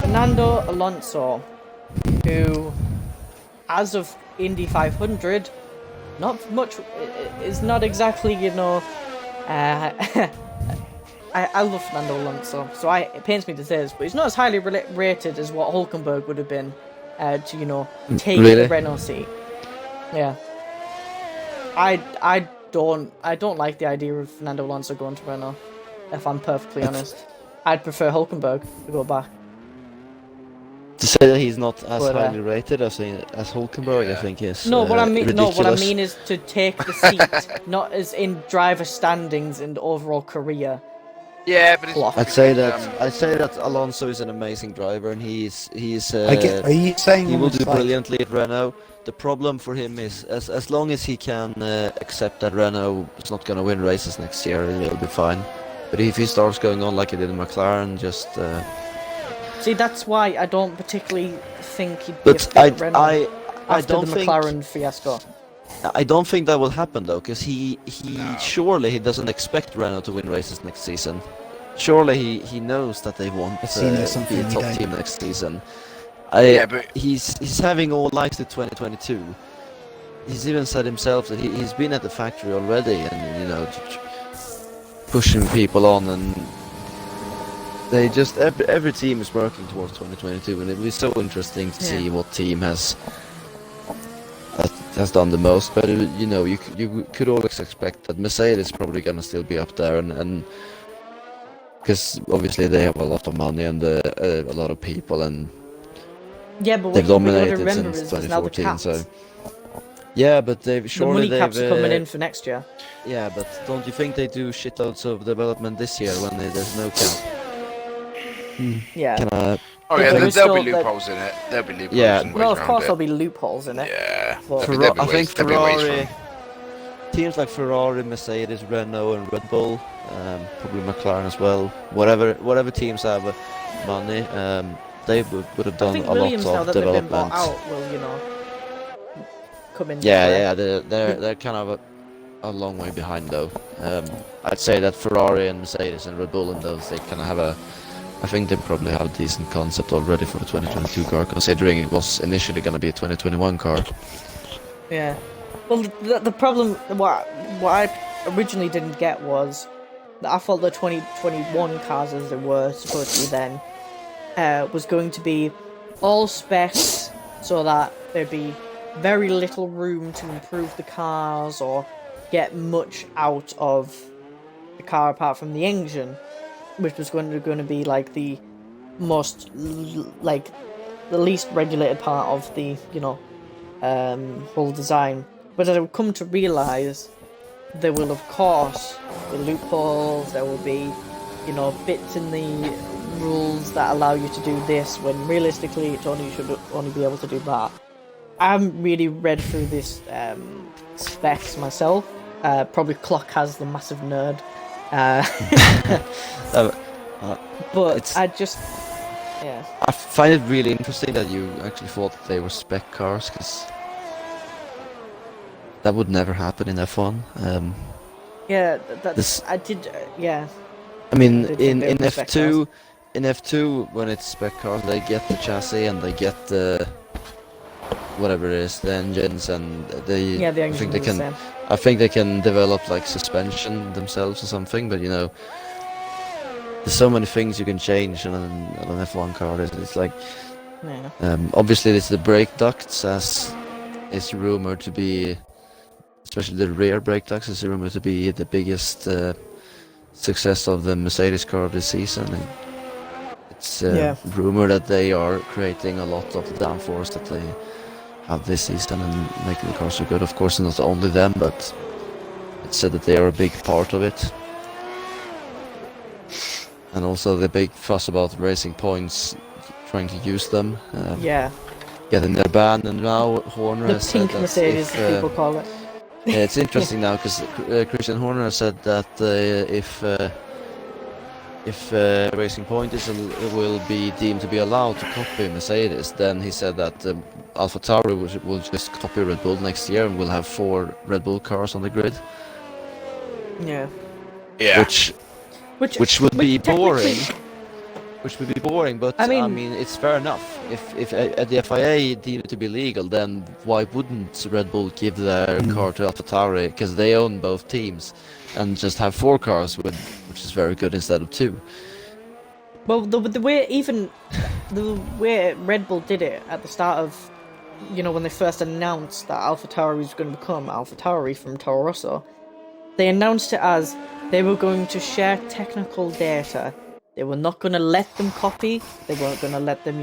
Fernando Alonso, who, as of Indy 500, not much, is not exactly, you know, I love Fernando Alonso, so it pains me to say this, but he's not as highly rated as what Hulkenberg would have been to, you know, take Really? the Renault seat. Yeah. I don't like the idea of Fernando Alonso going to Renault, if I'm perfectly honest. I'd prefer Hulkenberg to go back. To say that he's not as But, highly rated as Hulkenberg, I think is No, what I mean, ridiculous. no, what I mean is to take the seat, not as in driver standings and overall career. Yeah, but it's, Clock. I'd say that Alonso is an amazing driver, and he's Are you saying he will almost do like- brilliantly at Renault. The problem for him is as long as he can accept that Renault is not going to win races next year, it'll be fine. But if he starts going on like he did in McLaren, just See, that's why I don't particularly think he'd be a but fit at Renault I after don't the think McLaren fiasco. I don't think that will happen though, because surely he doesn't expect Renault to win races next season. Surely he knows that they won't I've seen there's be something a you top don't. team next season. Yeah, but He's having all eyes to 2022. He's even said himself that he's been at the factory already, and you know, pushing people on, and they just every team is working towards 2022, and it'll be so interesting to see what team has done the most. But you know, you could always expect that Mercedes probably gonna still be up there, and because obviously they have a lot of money and a lot of people, and Yeah, but they've what you gotta dominated remember since is there's now the 2014. caps. So yeah, but The surely money they've caps are coming in for next year. yeah, but don't you think they do shitloads of development this year when there's no cap? Yeah. Can I? oh But yeah, there there'll is still be that- loopholes in it. There'll be loopholes. Yeah. and ways Well, of around course it. there'll be loopholes in it. Yeah, But- there'll be I think there'll be ways Ferrari, from- teams like Ferrari, Mercedes, Renault, and Red Bull, probably McLaren as well. Whatever teams have money, they would have I done think a lot Williams, now of that they've been bought development. out, will, you know, come in. Yeah, they're kind of a long way behind though. I'd say that Ferrari and Mercedes and Red Bull and those, they kind of have I think they probably have a decent concept already for the 2022 car, considering it was initially going to be a 2021 car. Yeah. Well, the problem, what I originally didn't get was that I thought the 2021 cars, as they were supposed to be then, was going to be all specs, so that there'd be very little room to improve the cars or get much out of the car apart from the engine, which was going to be like the most like the least regulated part of the, you know, whole design. But as I've come to realise, there will of course be loopholes, there will be, you know, bits in the rules that allow you to do this when realistically it should only be able to do that. I haven't really read through this specs myself. Probably Clock has the massive nerd. But It's- I just, yeah. I find it really interesting that you actually thought that they were spec cars, because that would never happen in F1. Yeah, This- I did, yeah. I mean, They in think they were spec F2, when it's spec cars, they get the chassis and they get the whatever it is, the engines, and they. Yeah, the I engine think they is can. the same. I think they can develop like suspension themselves or something, but you know, there's so many things you can change on an F1 car. It's like Yeah. obviously it's the brake ducts, as is rumored to be, especially the rear brake ducts, is rumored to be the biggest success of the Mercedes car this season. And it's Yeah. rumored that they are creating a lot of the downforce that they have this season and making the cars so good. Of course, not only them, but it's said that they are a big part of it. And also the big fuss about Racing Points trying to use them, Yeah. getting their ban, and now Horner The has said pink that Mercedes, if, as people call it. yeah, it's interesting now because Christian Horner has said that if Racing Point will be deemed to be allowed to copy Mercedes, then he said that AlphaTauri will just copy Red Bull next year, and we'll have 4 Red Bull cars on the grid, Yeah. Yeah. which would be boring. technically- Which would be boring, but I I mean- mean it's fair enough. If the FIA deem it to be legal, then why wouldn't Red Bull give their car to AlphaTauri, because they own both teams, and just have 4 cars which is very good instead of 2. Well, the way Red Bull did it at the start of, when they first announced that AlphaTauri was going to become AlphaTauri from Toro Rosso, they announced it as they were going to share technical data. They were not going to let them copy. They weren't going to let them,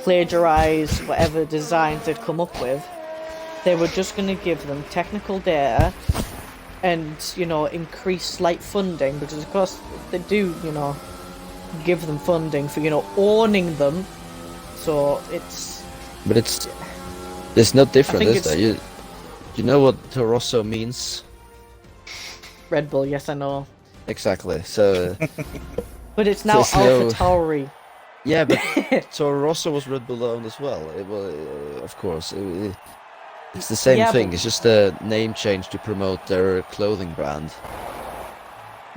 plagiarize whatever designs they'd come up with. They were just going to give them technical data and, increase slight funding, because of course they do, give them funding for, owning them. So it's... But it's not different, think is there? You know what Toro Rosso means? Red Bull, yes I know. Exactly. So But it's now There's no- AlphaTauri. yeah, but Toro Rosso was Red Bull owned as well. It was, of course, it's the same Yeah, thing. but- It's just a name change to promote their clothing brand.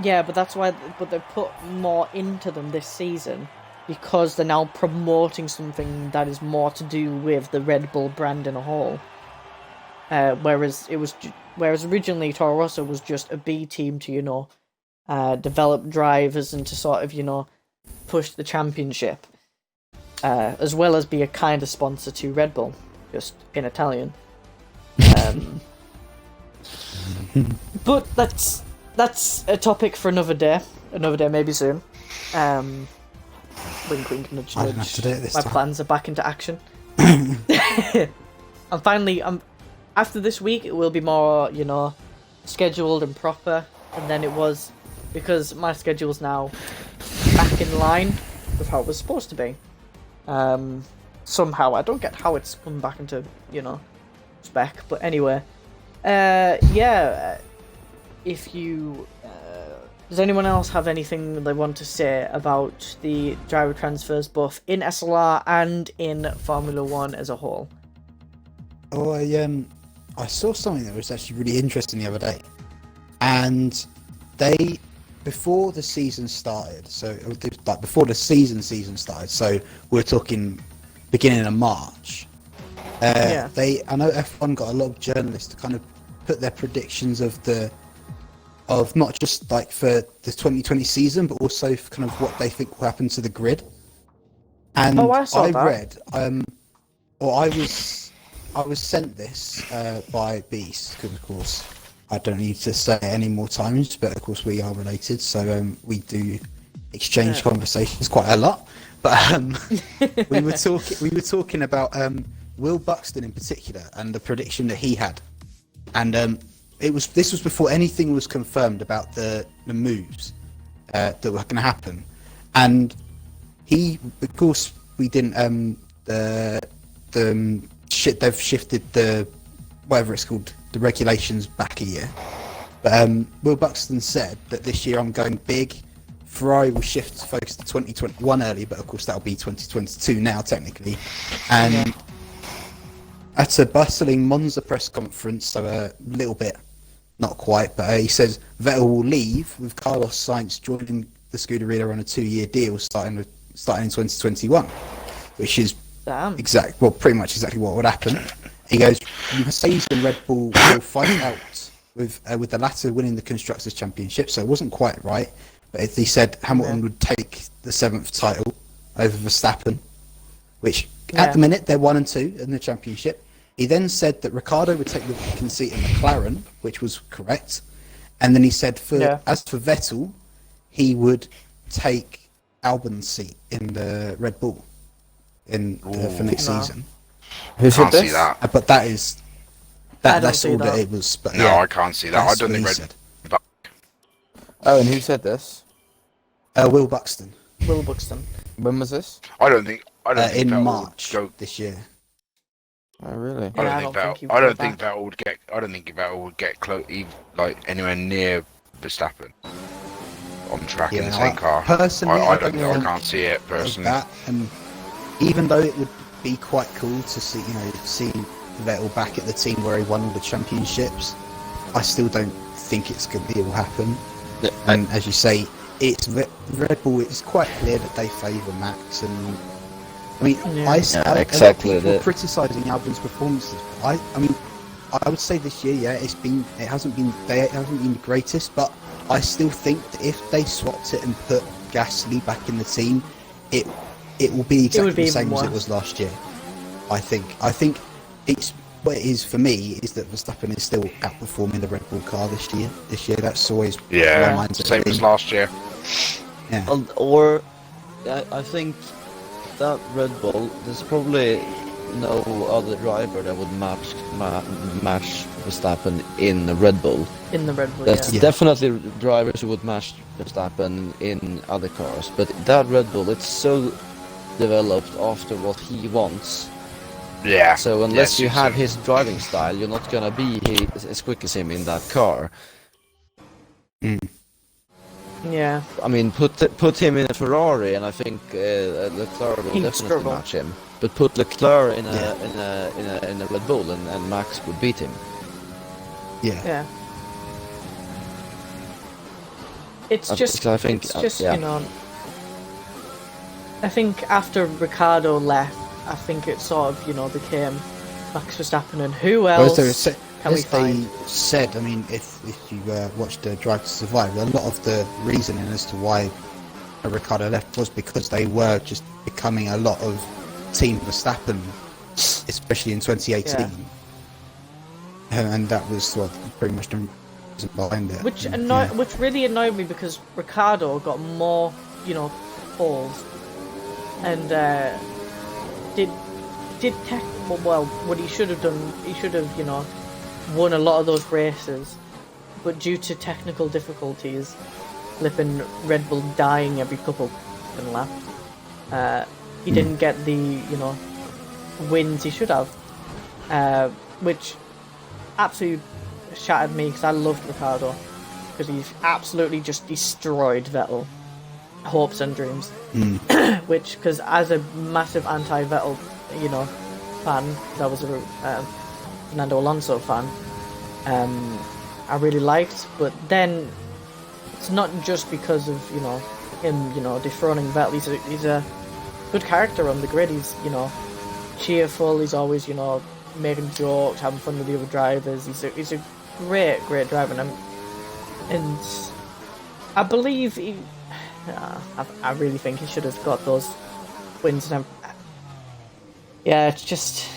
Yeah, but that's why. But they put more into them this season because they're now promoting something that is more to do with the Red Bull brand in a whole. Whereas originally Toro Rosso was just a B team to develop drivers and to sort of push the championship, as well as be a kind of sponsor to Red Bull, just in Italian. But that's a topic for another day maybe soon. Wink wink nudge I don't have nudge. to do it this My time. plans are back into action. And finally, after this week it will be more scheduled and proper, and then it was because my schedule's now back in line with how it was supposed to be. Somehow I don't get how it's come back into spec, but anyway, if you does anyone else have anything they want to say about the driver transfers both in SLR and in Formula 1 as a whole? Oh, I saw something that was actually really interesting the other day, and before the season started, so like before the season started, so we're talking beginning of March. I know F1 got a lot of journalists to kind of put their predictions of not just like for the 2020 season, but also for kind of what they think will happen to the grid. And I saw that. read, I was sent this by Beast, because of course I don't need to say it any more times, but of course we are related, so we do exchange conversations quite a lot. But we were talking about Will Buxton in particular and the prediction that he had, and this was before anything was confirmed about the moves that were going to happen, and of course we didn't they've shifted the whatever it's called, the regulations back a year, but Will Buxton said that this year I'm going big. Ferrari will shift focus to 2021 early, but of course that'll be 2022 now technically. And at a bustling Monza press conference, so a little bit, not quite, but he says Vettel will leave with Carlos Sainz joining the Scuderia on a 2-year deal starting in 2021, which is pretty much exactly what would happen. He goes, Mercedes and Red Bull will fight out with the latter winning the Constructors' Championship, so it wasn't quite right. But he said Hamilton would take the 7th title over Verstappen, which at the minute they're 1 and 2 in the championship. He then said that Ricciardo would take the second seat in McLaren, which was correct. And then he said, as for Vettel, he would take Albon's seat in the Red Bull for next season. Who said Can't see this? that. But that's see all that. that it was. But No, I can't see that. I that's don't what think he Red. said. Oh, and who said this? Will Buxton Will Buxton. When was this? I don't think in Vettel March would go. this year. Oh, really? Yeah, I don't think Vettel would get. I don't think Vettel would get close, like anywhere near Verstappen on track in the same car. Personally, I don't don't. I think can't see it of personally. that. And even though it would be quite cool to see, see Vettel back at the team where he won all the championships, I still don't think it will happen. Yeah, And as you say, it's Red Bull. It's quite clear that they favour Max, and I mean, exactly. People are criticising Albon's performances. I mean, I would say this year, it hasn't been the greatest, but I still think that if they swapped it and put Gasly back in the team, it will be exactly the same as it was last year. I think it's what it is for me is that Verstappen is still outperforming the Red Bull car this year. That's always my mindset. Same as last year. Yeah. Or I think that Red Bull, there's probably no other driver that would match Verstappen in the Red Bull. In the Red Bull, There's definitely drivers who would match Verstappen in other cars, but that Red Bull, it's so developed after what he wants. Yeah. So unless you have his driving style, you're not gonna be as quick as him in that car. Yeah. I mean, put him in a Ferrari, and I think Leclerc will definitely struggle. match him. But put Leclerc in a Red Bull, and Max would beat him. Yeah. It's just, I think, I think after Ricciardo left, I think it sort of, became Max Verstappen, and who else can we find? They said, I mean, if you watched Drive to Survive, a lot of the reasoning as to why Ricciardo left was because they were just becoming a lot of Team Verstappen, especially in 2018. Yeah. And that was pretty much the reason behind it. Which really annoyed me because Ricciardo got more, poles, and did well. What he should have done, he should have, won a lot of those races, but due to technical difficulties, flipping Red Bull dying every couple of laps, he didn't get the wins he should have, which absolutely shattered me because I loved Ricciardo because he's absolutely just destroyed Vettel hopes and dreams. Which, because as a massive anti-Vettel fan, I was a Fernando Alonso fan, I really liked, but then it's not just because of him dethroning Vettel. He's a good character on the grid. He's cheerful. He's always making jokes, having fun with the other drivers. He's a great driver, and I believe I really think he should have got those wins. And it's just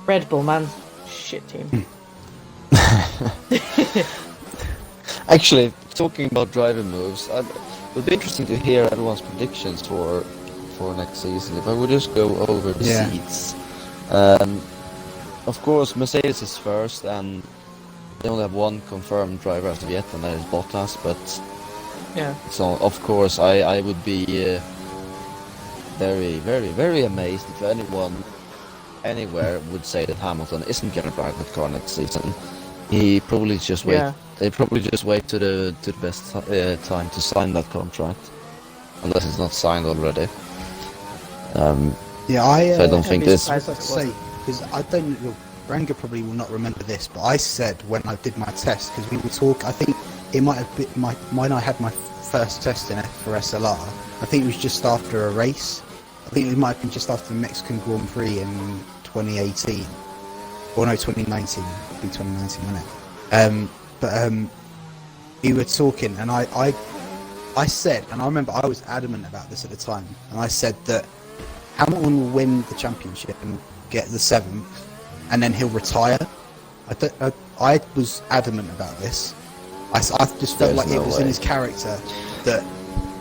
Red Bull, man, shit team. Actually, talking about driver moves, it would be interesting to hear everyone's predictions for next season. If I would just go over the seats. Of course, Mercedes is first, and they only have one confirmed driver as of yet, and that is Bottas. But so of course, I would be very, very, very amazed if anyone anywhere would say that Hamilton isn't going to drive that car next season. He probably just wait. They probably just wait to the best time to sign that contract, unless it's not signed already. So I don't think this. I was about to say, because I don't know, Ranga probably will not remember this, but I said when I did my test, because we were talking, I think it might have been when I had my first test for SLR, I think it was just after a race. I think it might have been just after the Mexican Grand Prix in 2018. Or no, 2019. It'd be 2019, wouldn't it? We were talking, and I I said, and I remember I was adamant about this at the time, and I said that Hamilton will win the championship and get the 7th, and then he'll retire. I was adamant about this. I just felt like it was in his character that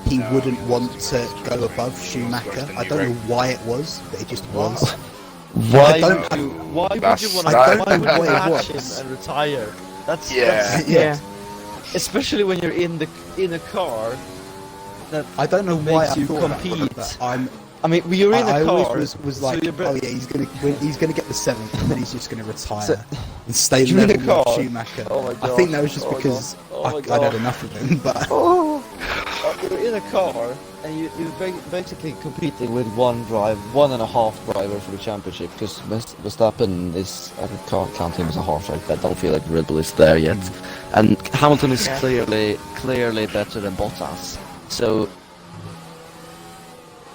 he wouldn't want to go above Schumacher. I don't know why it was, but it just was. Why don't- would you want to I don't know what it catch him was. and retire? That's Yeah. especially when you're in a car that I don't know why makes I you thought that, compete. but I mean, you're in a I car. always was like, so you're oh yeah, he's gonna win, he's gonna get the 7th, and then he's just gonna retire So- and stay You're in a level with car? Schumacher. Oh my I God. think that was just Oh my because God. Oh my I'd God. had enough of him. But You're in a car and you're basically competing with one and a half driver for the championship because Verstappen is, I can't count him as a half driver. I don't feel like Red Bull is there yet, and Hamilton is Yeah. clearly better than Bottas. So,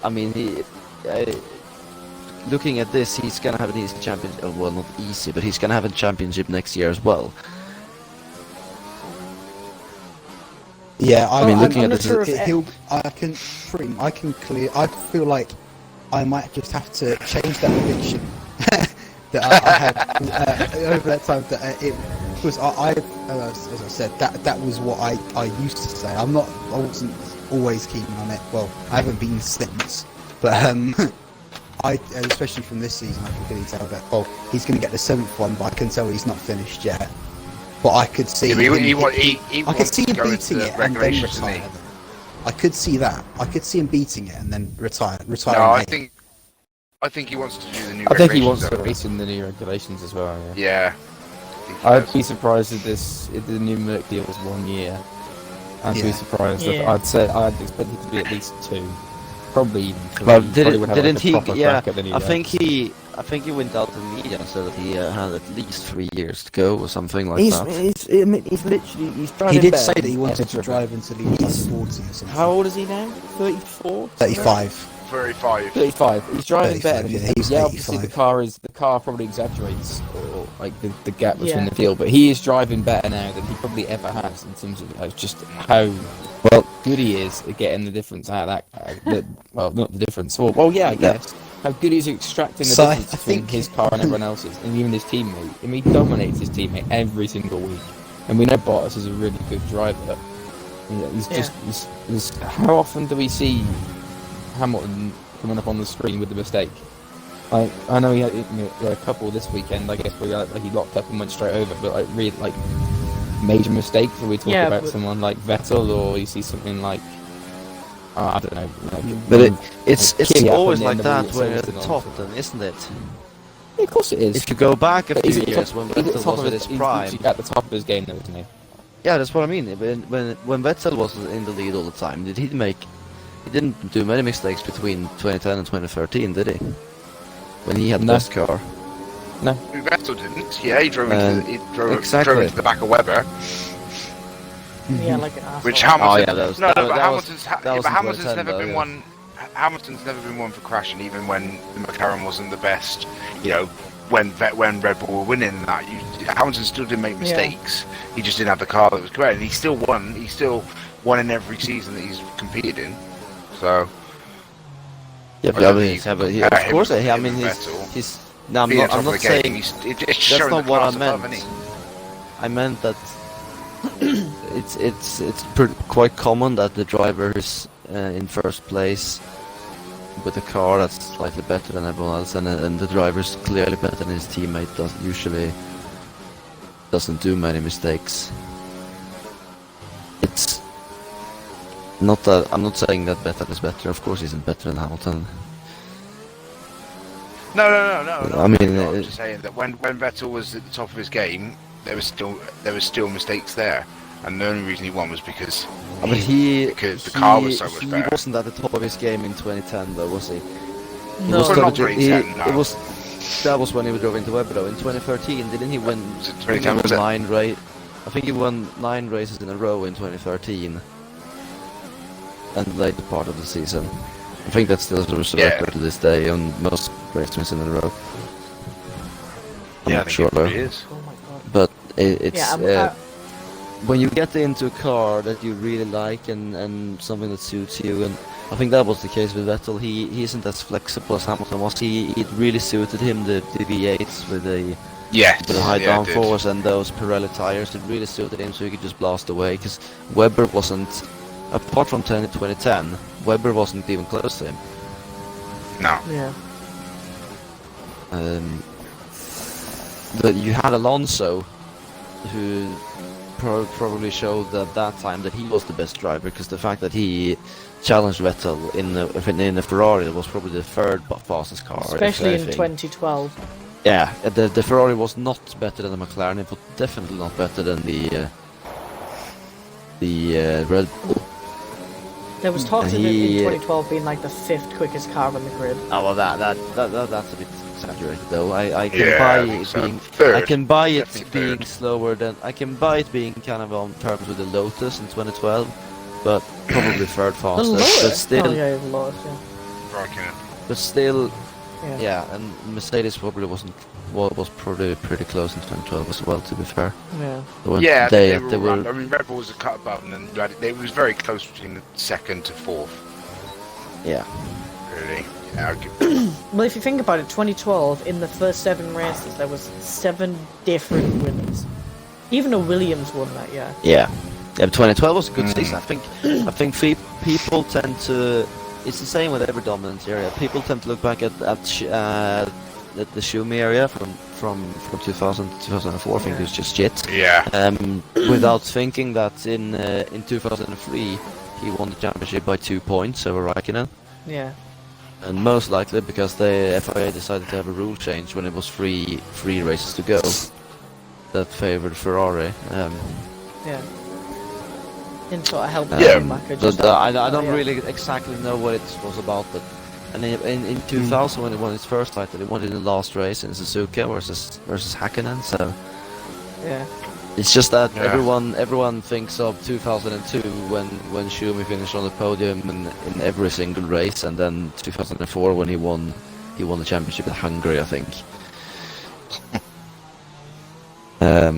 I mean, looking at this, he's gonna have an easy championship. Well, not easy, but he's gonna have a championship next year as well. yeah, I mean, looking I'm at not this, sure if I can clear. I feel like I might just have to change that prediction that I had over that time. That it was as I said, that was what I used to say. I wasn't always keen on it. Well, I haven't been since, but especially from this season, I can clearly tell that he's going to get the 7th one, but I can tell he's not finished yet. But I could see Yeah, but he I could wants see to him go into beating the it and then regulations, doesn't retire. he? I could see that. I could see him beating it and then retire. No, I think he wants to do the new I think he wants regulations, to though. race in the new regulations as well. Yeah. Yeah. I think he I'd does. be surprised if the new Merc deal was 1 year. I'd be Yeah. surprised. Yeah. I'd say I'd expect it to be at least 2, probably even 3. Well, Probably would have didn't like a he? proper Yeah, crack at the new I regs. think he went out to media and said that he had at least 3 years to go or something like He's, that. he's, I mean, he's literally he's driving. he did better say that than he wanted ever. to drive until he was like 40 or something. How old is he now? 34. 35. 35. 35. He's driving 35, better. yeah, he's Obviously 85. the car probably exaggerates or like the gap between Yeah. the field, but he is driving better now than he probably ever has in terms of just how good he is at getting the difference out of that. Well, not the difference. Well, yeah, I guess. How good he is at extracting the So, difference I between think- his car and everyone else's, and even his teammate. I mean, he dominates his teammate every single week, and we know Bottas is a really good driver. He's just. How often do we see Hamilton coming up on the screen with the mistake? Like, I know he had a couple this weekend, I guess, where he locked up and went straight over, but like really like major mistakes. Where we talk Yeah, about but- someone like Vettel, or you see something like I don't know. Like, But it's Kimi always happened like in the that when you're at the Silverstone top, also. then, isn't it? Yeah, of course it is. If you go back a But few he's at the years top- when he's at the Vettel top was of at his he's prime, literally at the top of his game, though, isn't he? yeah, that's what I mean. When Vettel was in the lead all the time, did he make? He didn't do many mistakes between 2010 and 2013, did he? When he had the No. best car. Vettel didn't. Yeah, he drove exactly. into the back of Weber. Yeah, like an asshole. Which Hamilton? Oh, yeah, that was- no, that but was- that was- Hamilton's, that but was in Hamilton's 2010 never though, been yeah. one. Hamilton's never been one for crashing, even when the McLaren wasn't the best. You know, when Red Bull were winning that, Hamilton still didn't make mistakes. He just didn't have the car that was correct, and he still won. He still won in every season that he's competed in. So Yeah, I but don't I mean, think he's you have can a, he, compare of him course, with I mean, Vettel. he's. No, I'm being not. at I'm top not of the game, saying. it's That's showing not the what I class above, meant. isn't he? I meant that it's quite common that the driver is in first place with a car that's slightly better than everyone else, and the driver's clearly better than his teammate. Usually doesn't do many mistakes. It's not that I'm not saying that Vettel is better. Of course, he isn't better than Hamilton. No. I mean, I'm just saying that when Vettel was at the top of his game, there was still mistakes there, and the only reason he won was because I mean, because the car was so much he better. wasn't at the top of his game in 2010, though, was he? No. was Well, not the- 2010, no. It was that was when he drove into Weber, though. In 2013, didn't he win? Was it I think he 2010, won was it? 9 race. I think he won 9 races in a row in 2013, and the later part of the season. I think that still is a Yeah. record to this day on most race wins in a row. I'm Yeah, I not think sure it though, really is. Oh my god. but it's Yeah, when you get into a car that you really like and something that suits you, and I think that was the case with Vettel. He isn't as flexible as Hamilton was. It really suited him, the V8s with the high downforce and those Pirelli tires. It really suited him, so he could just blast away. Because Webber wasn't, apart from 2010, Webber wasn't even close to him. No. Yeah. But you had Alonso, who probably showed at that time that he was the best driver, because the fact that he challenged Vettel in a Ferrari that was probably the third fastest car, Especially in 2012. Yeah, the Ferrari was not better than the McLaren, but definitely not better than the Red Bull. There was talks of it in 2012 being like the 5th quickest car on the grid. Oh well, that's a bit exaggerated though. I can buy it being slower than, I can buy it being kind of on terms with the Lotus in 2012, but probably third The fastest. Lotus? But still, Oh yeah, the Lotus, yeah. Right, but still, Yeah. yeah. And Mercedes probably was probably pretty close in 2012 as well. To be fair, Yeah. They were. were I mean, Red Bull was a cut above, and then it was very close between the 2nd to 4th. yeah. Really. Yeah, okay. Well, if you think about it, 2012, in the first 7 races, there was 7 different winners. Even a Williams won that year. Yeah, 2012 was a good season. I think people tend to. It's the same with every dominant area. People tend to look back at the Schumi area from 2000 to 2004. I think it was just shit. Yeah. Without thinking that in 2003 he won the championship by 2 points over Raikkonen. Yeah. And most likely because the FIA decided to have a rule change when it was three races to go that favored Ferrari. Yeah. Didn't sort of help Yeah. Schumacher, But just I don't really exactly know what it was about, but and in 2000 when he won his first title, he won it in the last race in Suzuka versus Hakkinen. So Yeah. it's just that Yeah. everyone thinks of 2002 when Schumi finished on the podium in every single race, and then 2004 when he won the championship in Hungary, I think.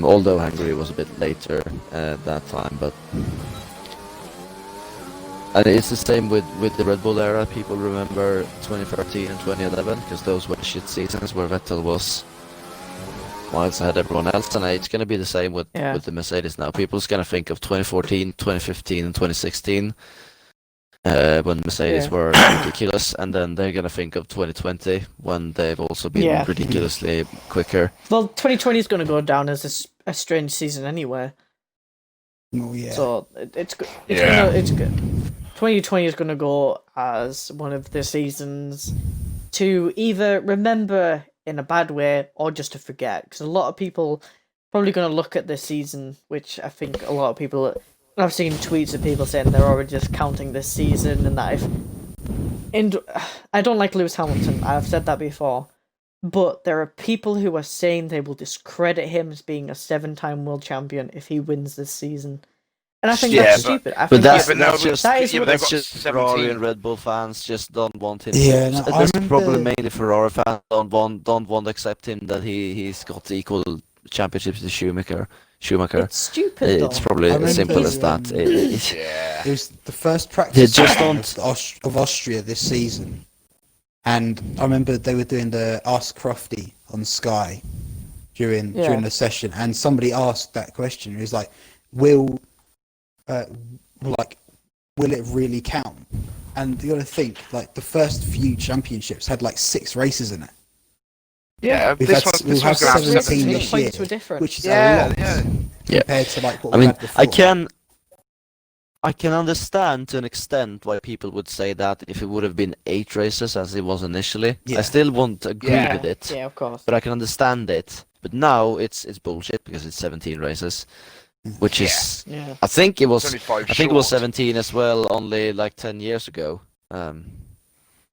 Although Hungary was a bit later that time, but and it's the same with the Red Bull era. People remember 2013 and 2011 because those were shit seasons where Vettel was miles ahead of everyone else, and it's going to be the same with the Mercedes now. People's going to think of 2014, 2015, and 2016 when Mercedes were ridiculous, and then they're going to think of 2020 when they've also been ridiculously quicker. Well, 2020 is going to go down as a strange season anyway. Oh yeah. So it's good. It's good. 2020 is going to go as one of the seasons to either remember in a bad way or just to forget, because a lot of people probably going to look at this season, which I think a lot of people, I've seen tweets of people saying they're already just counting this season, and that I don't like Lewis Hamilton, I've said that before, but there are people who are saying they will discredit him as being a 7-time world champion if he wins this season. And I think that's stupid. That's just Ferrari and Red Bull fans just don't want him. Yeah, no, that's probably mainly Ferrari fans don't want to accept him that he's got equal championships to Schumacher. It's stupid. It's probably as simple as that. It was the first practice of Austria this season, and I remember they were doing the Ask Crofty on Sky during the session, and somebody asked that question. It was like, will it really count? And you got to think, like, the first few championships had like 6 races in it. Yeah, We'll this have one's going to have 17 the this year, points were different. which is a lot compared to like what we had before. I can understand to an extent why people would say that if it would have been 8 races as it was initially. I still won't agree with it. Yeah, of course. But I can understand it. But now it's bullshit because it's 17 races, which is I think it was 17 as well only like 10 years ago.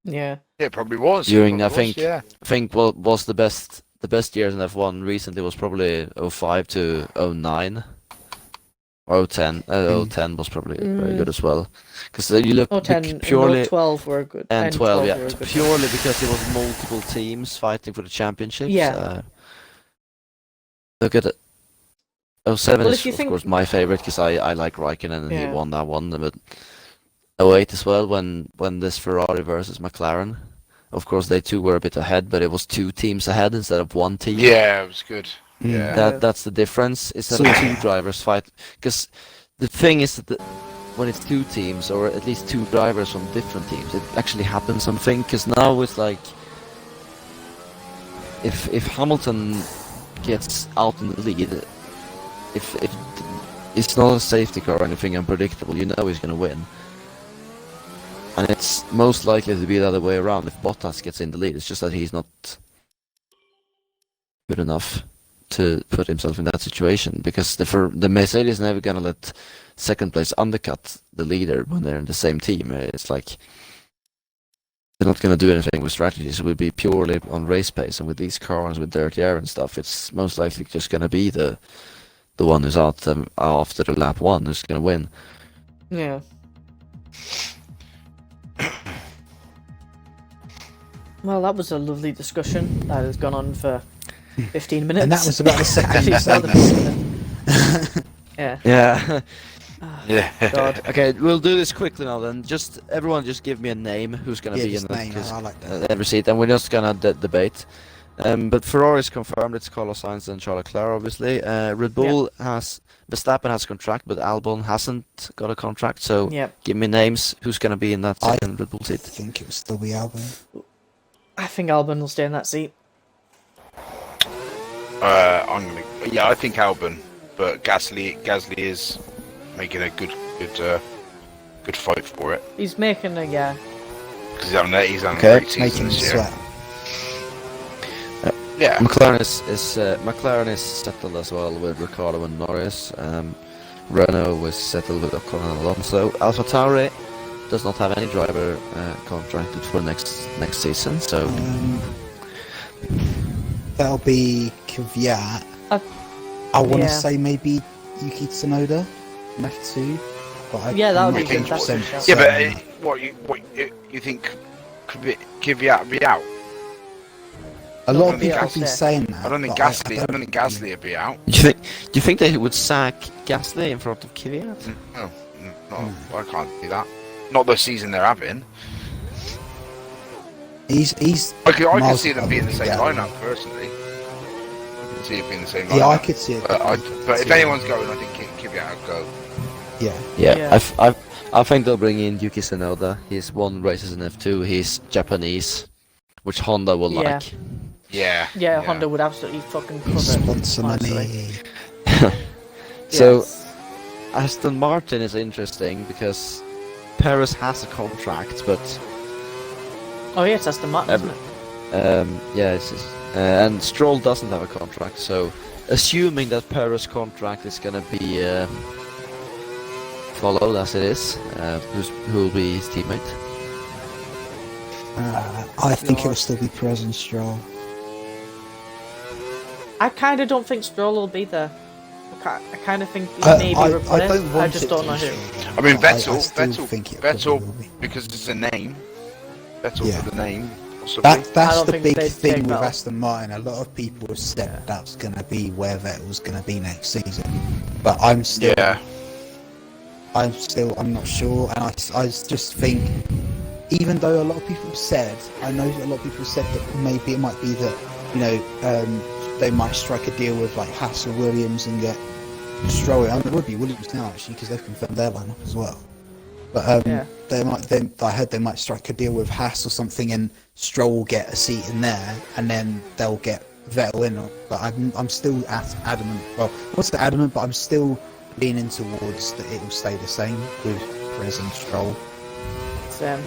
Yeah, it probably was. I think what was the best years in F1 recently was probably 05 to 09. Or 010. 010 was probably very good as well. Because you look 010 purely... and 12 were good. And 12, yeah. were good. Purely because it was multiple teams fighting for the championships. Yeah. Look at it. 07 Well, is if you of think- course my favorite because I like Raikkonen and he Yeah. won that one. But 08 as well when this Ferrari versus McLaren. Of course they two were a bit ahead, but it was two teams ahead instead of one team. Yeah, it was good. Mm. Yeah. That's the difference. Is that So- two drivers fight? Because the thing is that when it's two teams or at least two drivers from different teams, it actually happens something. Because now it's like if Hamilton gets out in the lead, if it's not a safety car or anything unpredictable, you know he's going to win. And it's most likely to be the other way around if Bottas gets in the lead. It's just that he's not good enough to put himself in that situation, because the Mercedes is never going to let second place undercut the leader when they're in the same team. It's like they're not going to do anything with strategies. It will be purely on race pace, and with these cars with dirty air and stuff, it's most likely just going to be the one who's out after the lap one who's going to win. Yeah. Well, that was a lovely discussion that has gone on for 15 minutes. And that was about the second Actually, it's not the Yeah. Yeah. Yeah. God. Okay, we'll do this quickly now then. Just everyone, just give me a name who's going to be in just the name. I like that. every seat, and we're just gonna debate. But Ferrari is confirmed. It's Carlos Sainz and Charles Leclerc, obviously. Red Bull has Verstappen has a contract, but Albon hasn't got a contract. So Yep. give me names. Who's going to be in that second Red Bull I seat? think it will still be Albon. I think Albon will stay in that seat. I think Albon, but Gasly is making a good fight for it He's making a, yeah. because he's on a Okay, great season making this year. sweat. Yeah. McLaren is settled as well with Ricciardo and Norris. Renault was settled with Ocon and Alonso. AlphaTauri does not have any driver contracted for next season, so That'll be Kvyat. Uh, I want to yeah. say maybe Yuki Tsunoda, F2. But Yeah, that would I'm be not good. That's a 100% shout. Yeah, but certain. what you think could Kvyat be out? A lot of be people out have been there. saying that. I don't think but Gasly. I don't think Gasly would be out. do you think they would sack Gasly in front of Kvyat? No, I can't see that. Not the season they're having. He's I could miles see them above being the same Kvyat. lineup personally. I could see it being the same lineup. Yeah, I could see it. But if anyone's going, I think Kvyat would go. Yeah. Yeah, I think they'll bring in Yuki Tsunoda. He's won races in F2. He's Japanese, which Honda will Yeah. like. Yeah. Yeah, Honda would absolutely fucking cover it. Sponsor honestly. money. So Yes. Aston Martin is interesting because Perez has a contract, but Oh yeah, it's Aston Martin, isn't it? yeah, and Stroll doesn't have a contract. So assuming that Perez's contract is gonna be followed as it is, who will be his teammate? I think it will still be Perez and Stroll. I kind of don't think Stroll will be there. I kind of think he may be I replaced. don't want I just it don't to know be who. Stroll, I mean, but Vettel, still think it probably will be. because it's a name. Vettel Yeah. for the name, possibly. That's don't the think big they'd thing take with Vettel. Aston Martin. A lot of people have said that's going to be where Vettel's going to be next season, but I'm still, Yeah. I'm not sure, and I just think, even though a lot of people said, I know a lot of people said that maybe it might be that they might strike a deal with like Haas or Williams and get Stroll. I mean, it would be Williams now actually because they've confirmed their lineup as well. But Yeah. I heard they might strike a deal with Haas or something, and Stroll will get a seat in there, and then they'll get Vettel in. But I'm still adamant. Well, what's the adamant? But I'm still leaning towards that it will stay the same with Perez and Stroll. So,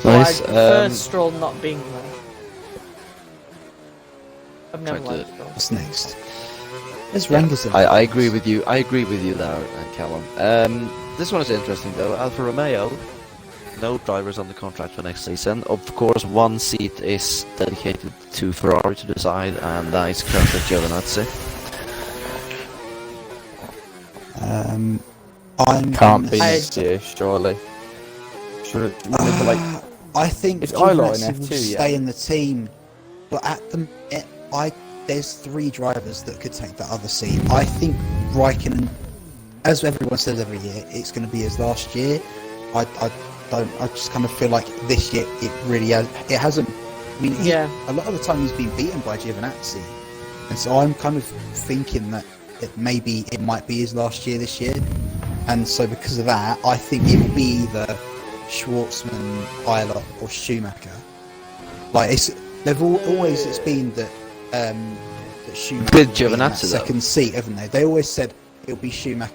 Nice. I prefer Stroll not being there. I've never Try to- liked Stroll. What's next? There's Rangers. I agree with you. I agree with you there, Callum. This one is interesting though. Alfa Romeo, no drivers on the contract for next season. Of course, one seat is dedicated to Ferrari to decide, and that is currently Giovinazzi. I'm Can't be I- next year, surely. Should like I think It's Isla in Giovinazzi will F2, yeah. stay in the team, but at the minute, I there's 3 drivers that could take that other seat. I think Raikkonen, as everyone says every year, it's going to be his last year. I just kind of feel like this year it really hasn't. I mean, a lot of the time he's been beaten by Giovinazzi, and so I'm kind of thinking that maybe it might be his last year this year, and so because of that, I think it will be either Schwartzman, Eilert, or Schumacher. Like it's been that Schumacher With will be in that Giovinazzi, second seat, haven't they? They always said it'll be Schumacher.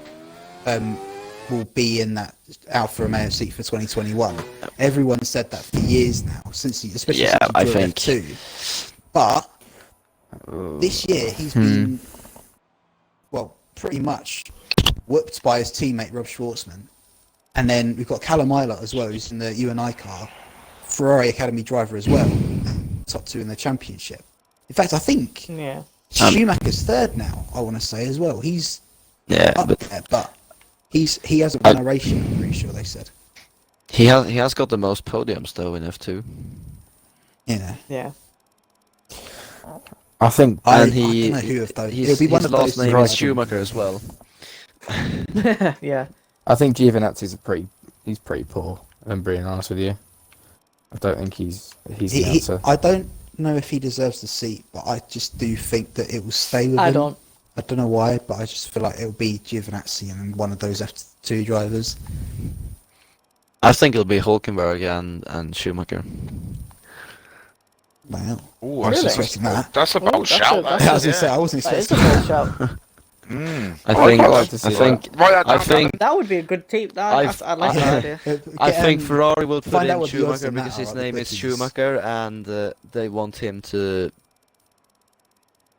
Will be in that Alfa Romeo seat for 2021. Everyone said that for years now, especially since he drove F2. But this year he's been, pretty much whooped by his teammate Rob Schwartzman. And then we've got Callum Eilert as well, who's in the UNI car, Ferrari Academy driver as well, top 2 in the championship. In fact, I think Schumacher's third now, I want to say as well. He's up there, but he hasn't won a race yet, I'm pretty sure they said. He has got the most podiums though in F2. Yeah. I think, I don't know who of those. It'll be one of those. His last name is Schumacher as well. Yeah. I think Giovinazzi's he's pretty poor. I'm being honest with you. I don't think he's the answer. I don't know if he deserves the seat, but I just do think that it will stay with him. I don't know why, but I just feel like it'll be Giovinazzi and one of those F2 drivers. I think it'll be Hülkenberg and Schumacher. Wow. Ooh, I was Really? expecting that. That's a bold shout. I was going to say, I wasn't That is expecting a that. bold shout. I think That would be a good team. I like that idea. I think Ferrari will put find out in what the odds Schumacher on that because are, his the name is bookies. Schumacher, and they want him to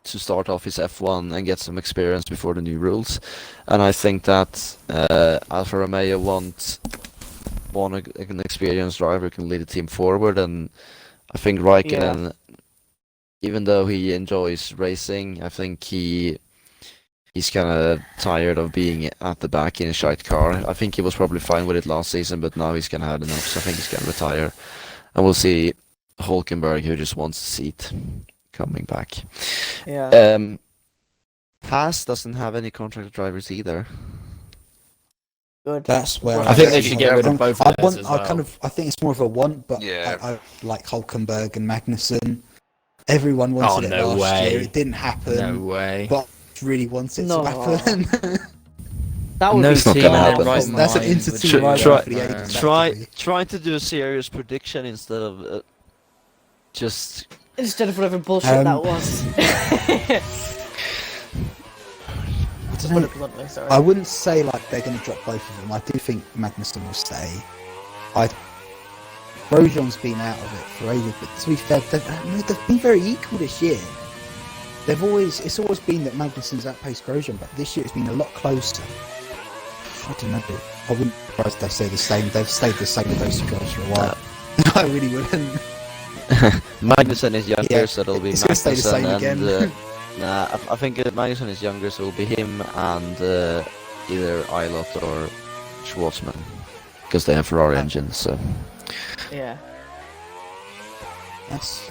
start off his F1 and get some experience before the new rules. And I think that Alfa Romeo want an experienced driver who can lead the team forward, and I think Raikkonen, even though he enjoys racing, I think he's kind of tired of being at the back in a shite car. I think he was probably fine with it last season, but now he's kind of had enough, so I think he's going to retire. And we'll see Hülkenberg, who just wants a seat, coming back. Yeah. Haas doesn't have any contract drivers either. Good. That's where I think they should get rid of both of theirs as well. I think it's more of a want, but I like Hülkenberg and Magnussen. Everyone wanted it last year. It didn't happen. No way. But really wanted to happen. That would No be It's not team gonna in happen. their right That's an mind inter-team would- rivalry for the ages. Try to do a serious prediction instead of just. Instead of whatever bullshit that was. I To don't put know. it bluntly, sorry. I wouldn't say like they're going to drop both of them. I do think Magnussen will stay. Grosjean's been out of it for ages, but to be fair, they've been very equal this year. It's always been that Magnussen's outpaced Grosjean, but this year it's been a lot closer. I don't know. I wouldn't be surprised if they stay the same. They've stayed the same with those two drivers for a while. I really wouldn't. Magnussen is younger, Yeah, so it'll be it's gonna stay the same Magnussen again. I think Magnussen is younger, so it'll be him and either Eilert or Schwartzman, because they have Ferrari engines. So Yeah. That's.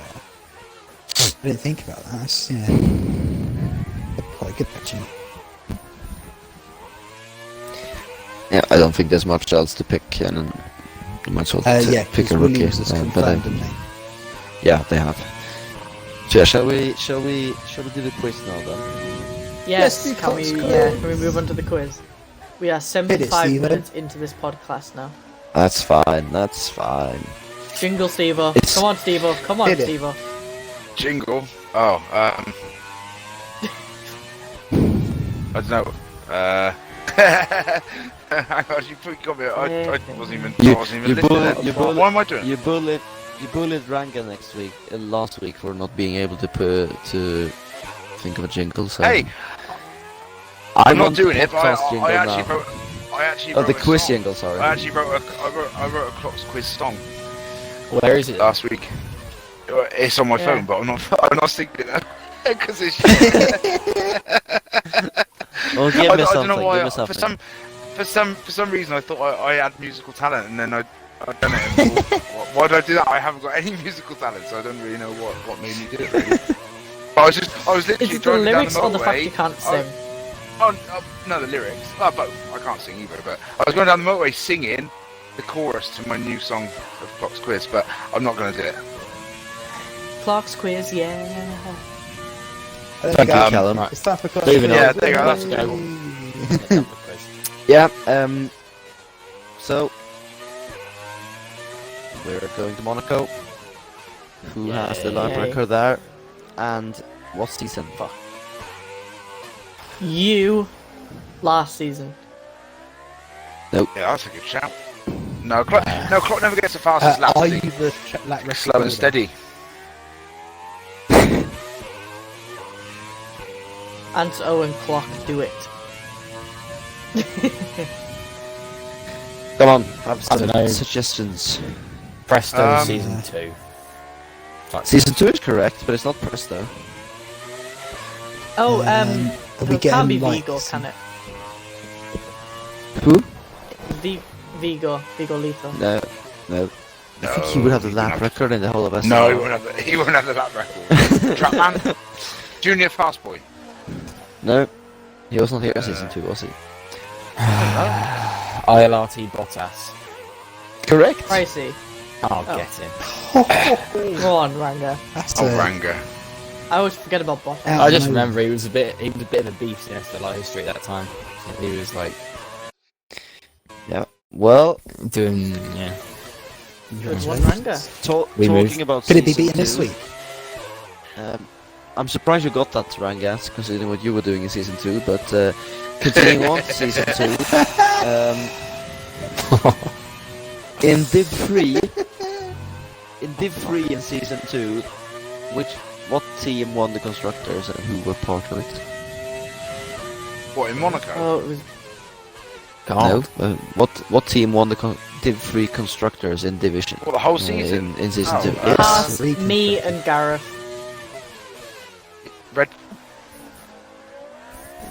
I didn't think about that. That's quite good actually. yeah, I don't think there's much else to pick, and you might as well pick because a rookie. Williams has confirmed, didn't they? Yeah, they have. So shall we do the quiz now then? Yes, do can we quiz. can we move on to the quiz? We are 75 Stephen. minutes into this podcast now. That's fine. That's fine. Jingle Steve-o. It's- Come on, Steve-o. Come on, Hit it. Steve-o. Jingle. Oh, I don't know. Hang on, you got me. I wasn't even listening. What am I doing? You bullied Ranga last week for not being able to think of a jingle. So Hey, I I'm not want the doing it, but podcast jingle I actually now. wrote. I actually Oh, wrote the a quiz song. jingle. Sorry. I actually wrote a clocks quiz song Where is it? last week. It's on my Yeah. phone, but I'm not singing it because it's. Well, give me I don't something. know why. Give me something. For some reason, I thought I had musical talent, and then I done it. And why did I do that? I haven't got any musical talent, so I don't really know what made me do it. Really. I was literally Is it the driving lyrics down or the the fact motorway. you can't sing? No, the lyrics. Oh, both. I can't sing either, but I was going down the motorway singing the chorus to my new song of Clock's Quiz, but I'm not going to do it. Clock's quiz, yeah. Thank you, Callum. It's time for Moving on. Yeah, there you go. That's Let's go. Yeah. So we're going to Monaco. Who has the lap Yay. record there? And what season? Fuck. You, last season. Yeah, that's a good shout. No, Clock never gets the fastest lap. Are does you he? the lap record Slow and holder? steady. And Owen Clock, do it. Come on, have I don't know. some suggestions. Presto season 2. Season 2 is correct, but it's not Presto. Oh, Are we it can't be getting, like, Vigo, some- can it? Who? Vigo Lito. No. I think he would have the lap record in the whole of SLR. No, he wouldn't have the lap record. Trapman? Junior Fast Boy. No. He was not here in season 2, was he? ILRT Bottas. Correct. Pricey. Oh, Oh. get him. Go on, Ranga. That's Oh, a, Ranga. I always forget about Bottas. Out I of just nowhere. remember he was a bit of a beast in SLR history at that time. So he was like Yeah. Well, doing Good one, Ranga. We moved. talking about Could it be season beaten this 2, week? I'm surprised you got that, Rangas, considering what you were doing in season 2, but continuing on to season 2. In Div 3, in season 2, what team won the constructors and who were part of it? What, in Monaco? Oh, it was No, what team won the Div 3 constructors in division? What, the whole season? In season Oh, 2. uh, Yes. Haas, Three me, and Gareth. Red...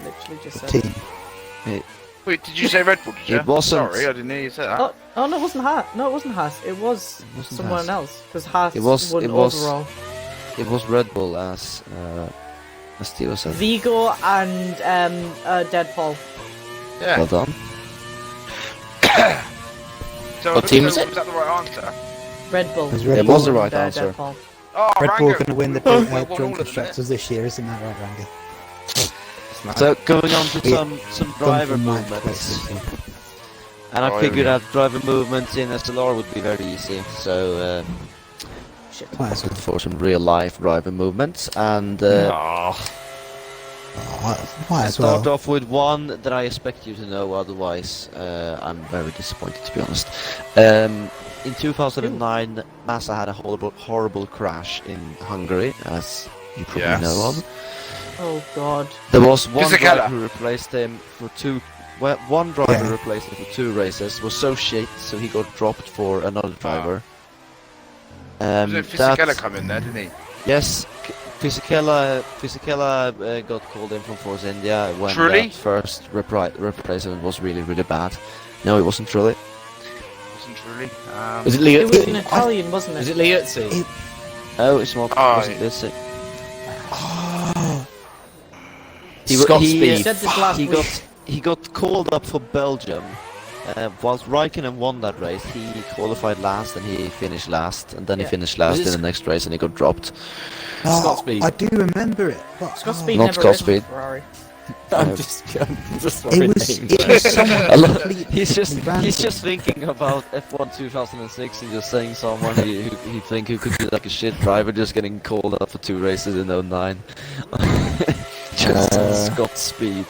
Literally just said. Team. Wait, did you say Red Bull, did you? It wasn't. Sorry, I didn't hear you say that. Oh, no, it wasn't Haas. No, it wasn't Haas. It was wasn't someone Haas. else. Because Haas It was- won it was- overall. It was Red Bull, as Theo said. Vigo and Deadpool. Yeah. Well done. So, What team was so it? Was that the right answer? Red Bull. Was Red It Bull- was the right and, answer. Deadpool. Oh, Red Bull Rango. going to win the Won all joint of them, isn't constructors this year, isn't that right, Ranga? So going on to We- some driver Gone from ninth place movements, this year. and I Oh, figured yeah. that driver movements in SLR would be very easy. So Shit. Might as well. for some real life driver movements, and Oh, might as well. start off with one that I expect you to know. Otherwise, I'm very disappointed, to be honest. In 2009, Massa had a horrible crash in Hungary, as you probably Yes. know of. Oh, God. There was one Fisichella. driver who replaced him for two. Well, one driver Yeah. replaced him for 2 races. Was so shit, so he got dropped for another driver. Didn't Fisichella come in there, didn't he? Yes, Fisichella got called in from Force India when Truly? that first replacement was really bad. No, it wasn't truly. Wasn't truly. Was it It was Liuzzi? an Italian, wasn't Was it? it Liuzzi? Oh, it's not. Oh, Wasn't this it? Oh, Scott he Speed. said this last he week. got called up for Belgium. Whilst Raikkonen won that race, he qualified last and he finished last, and then he Yeah. finished last Was in it the next race and he got dropped. Scott Speed. I do remember it. But, Scott oh, Speed Not never Scott raced Speed. for Ferrari. I'm just It throwing was, names it out. was someone I love- completely He's random. just thinking about F1 2006 and just saying someone he think who could be like a shit driver just getting called up for 2 races in 09. Just Scott Speed.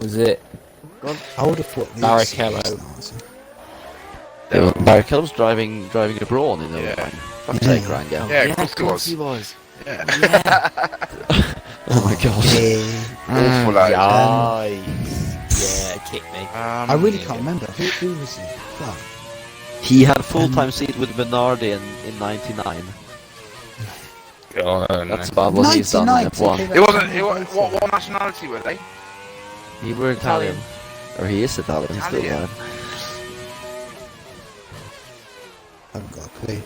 Was it I would have thought Barrichello. Barrichello was driving a Brawn in 09. Yeah. Fuck's Yeah. sake, Rangel. Yeah, of course he was. Yeah. Oh my god. Awful like. Yeah, kick me. I really can't remember. Who was he? Fuck. He had full-time seat with Bernardi in 99. Oh, no. That's about what he's done in 1990. F1. It wasn't. What nationality were they? He were Italian. Italian. Or he is Italian, he's still Italian. there. I haven't got a clue.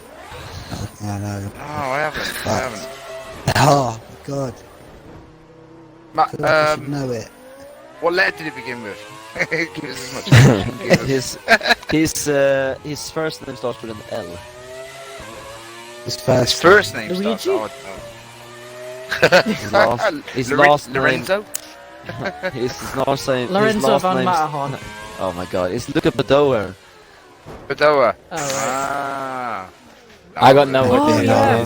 I know. No, I haven't. I haven't. Oh my god. I feel like I should Um, know it. what letter did it begin with? Give us as much information. Give us- His first name starts with an L. His His first. first name Luigi? starts. His last name. Lorenzo. His last name. Lorenzo his last van name's- Matterhorn. Oh my god, it's Luca Badoer. Bedoa. Oh, right. Ah. I got no Oh, idea. yeah.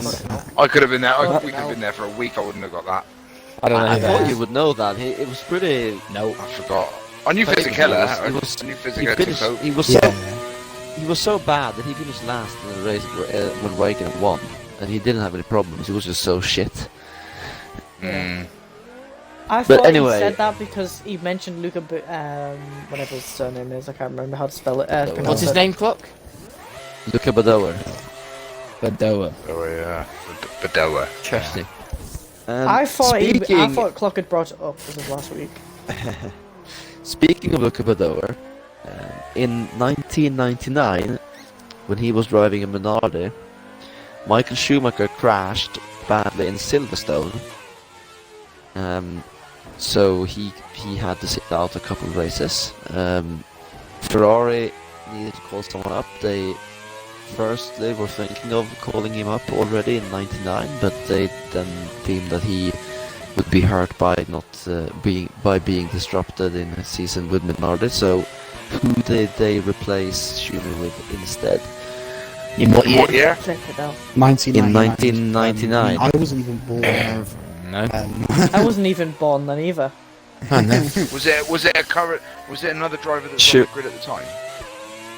I could have been there. Oh, We could have been there for a week. I wouldn't have got that. I don't know. I who that thought is. you would know that. It was pretty. No. I forgot. I knew He Fisichella. was- I he was- knew He Fisichella finished. took over. He was Yeah. so. He was so bad that he finished last in the race when Raikkonen won, and he didn't have any problems. He was just so shit. Mm. I But thought anyway- he said that because he mentioned Luca, whatever his surname is. I can't remember how to spell it. Pronounce What's his it. name, Clock? Luca Badoer. Badoa. Oh yeah, Bedoa. Interesting. I thought speaking, I thought Clock had brought it up. This was last week. Speaking of Luca Badoer, in 1999, when he was driving a Minardi, Michael Schumacher crashed badly in Silverstone. So he had to sit out a couple of races. Ferrari needed to call someone up. They were thinking of calling him up already in '99, but they then deemed that he would be hurt by not being disrupted in a season with Minardi. So who did they replace Schumacher with instead? In what year? What year? Check it out. 1999. I wasn't even born. No. I wasn't even born then either. Oh, no. Was it a current? Was it another driver that was Sure. on the grid at the time?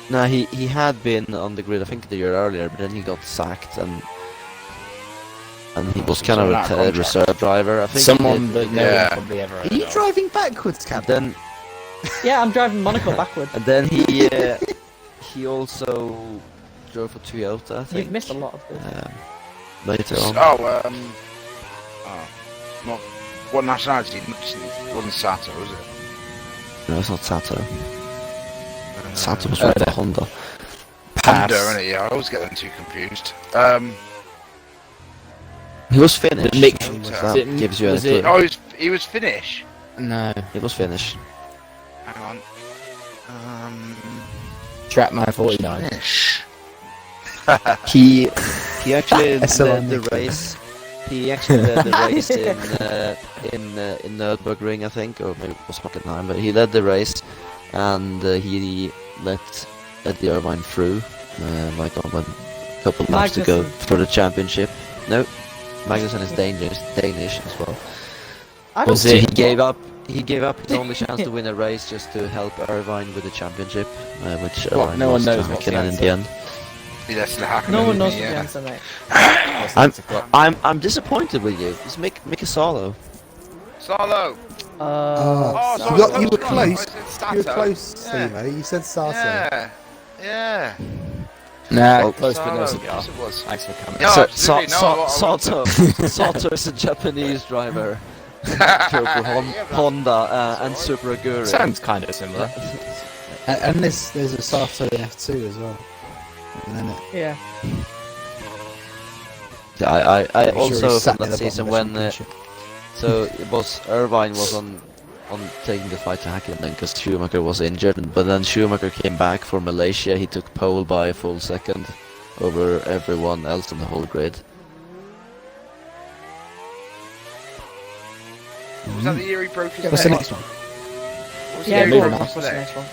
No, he had been on the grid, I think, the year earlier, but then he got sacked and he was kind of Someone out of a contract. reserve driver. I think. Someone that no Yeah. one probably ever Are heard you of. driving backwards, And Captain? then Yeah, I'm driving Monaco backward. he also drove for Toyota, I think. You've missed a lot of this. Later on. Not what nationality? It wasn't Sato, was it? No, it's not Sato. Sato was with Honda. Honda, isn't it? Yeah, I always get them too confused. He was Finnish. Mick- That gives you a was it- clue. Oh, he was Finnish. No. He was Finnish. Hang on. Trapman 49. Finnish. He actually SLR led the Nick. race. He actually led the race in Nürburgring, I think, or maybe it was Hockenheim. But he led the race, and he let Eddie Irvine through, like on a couple of laps to go Magnussen. for the championship. No, Magnussen is Danish as well. I don't Was So it- he gave up. He gave up his only chance to win a race just to help Irvine with the championship, which What? Irvine No one lost to knows what's the Hakkinen in the end. Yeah, that's the hacker. No one knows what yeah. the answer, mate. I'm disappointed with you. It's Mick Salo. Salo. Uh, so you, I you were was close. I said You were Sato. close, Yeah. Steve. You said Sato. Yeah. Yeah. Nah, Well, close but no Salo, cigar. yes, it was. Thanks for coming. No, absolutely. Sato is a Japanese driver. Drove for Honda and Super Aguri. Sounds kind of similar. And there's a Sato in F2 as well. And then yeah. I I'm sure also he's sat from near that the season bottom of the when championship. so it was Irvine was on taking the fight to Hakkinen because Schumacher was injured, but then Schumacher came back for Malaysia. He took pole by a full second over everyone else on the whole grid. Was that the year he broke his What's the leg? next one? What was the Yeah, year he go broke on. his What's the leg? next one?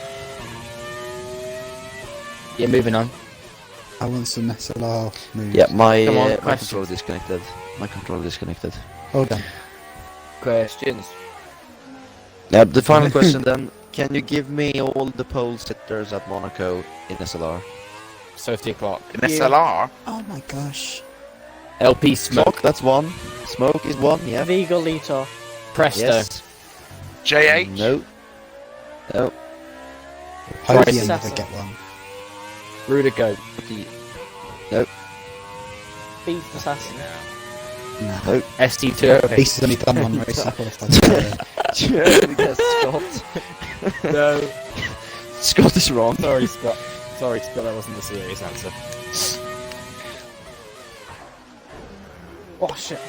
Yeah, moving on. I want some SLR moves. Yeah, my Come on, my questions. controller disconnected. My controller disconnected. Hold on. Questions. Yeah, the final question then. Can you give me all the pole sitters at Monaco in SLR? Sophie o'clock. An SLR? Oh my gosh. LP Smoke. Smoke, that's one. Smoke is one, yeah. Vigolito. Presto. Yes. JH? No. No. Hope Right. you never Sasso. get one. Rudico. Okay. Beef Assassin. No. ST2. At Okay. least he's only done one race. I qualified. Jeremy guessed Scott. No. Scott is wrong. Sorry, Scott. Sorry, Scott. That wasn't the serious answer. Oh shit.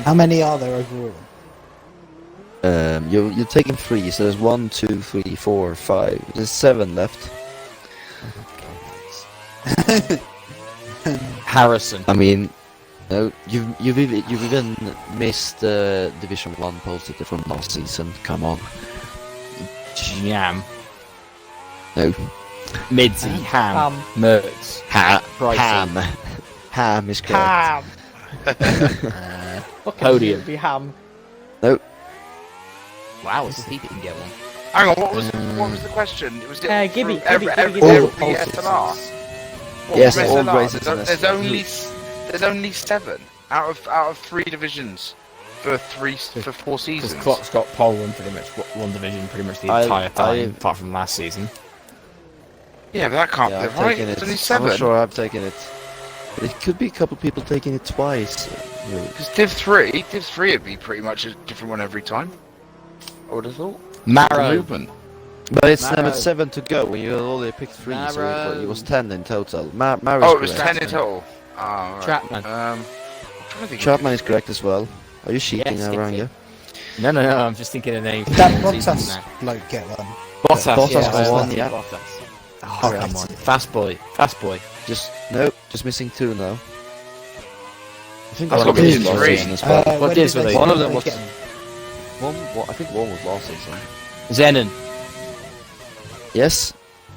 How many are there overall? You're taking 3, so there's 1, 2, 3, 4, 5. There's 7 left. Harrison. I mean, no, you've even missed Division 1 positive from last season. Come on. Jam. No. Midzy. Ham. Mertz. Ham. Ham is correct. Ham. Podium. Be ham. No. Wow, it's he didn't get one. Hang on, what was the question? It was Gibby, every Gibby. SLR. What, Yes, from all SLR? races in There's SLR. there's only 7 out of 3 divisions for 4 seasons. Because Clock's got pole in pretty much one division pretty much the entire time, apart from last season. Yeah, but that can't Yeah, be I've right. taken it. It's only I'm 7. not sure I've taken it. But it could be a couple people taking it twice. Because Div 3 would be pretty much a different one every time. I would have thought. Marrow. Movement. But it's Marrow. number 7 to go, when you only picked 3, so Marrow. it was 10 in total. Marrow's Oh, it was correct. 10 in total. Ah, right. Chapman. I'm trying to think. Chapman is correct as well. Are you cheating Yes, now, Ranga? No, I'm just thinking of names. Did that for seasons Bottas now. bloke get one? Bottas, Bottas yeah. was one, Bottas. yeah. Bottas. Oh, Oh, come right. on. Fast boy. Just missing 2 now. I think That's one got of to be them was Div last 3. season as well. What when gives did were they they? One of get them was- get them? I think one was last season. Zenon. Yes.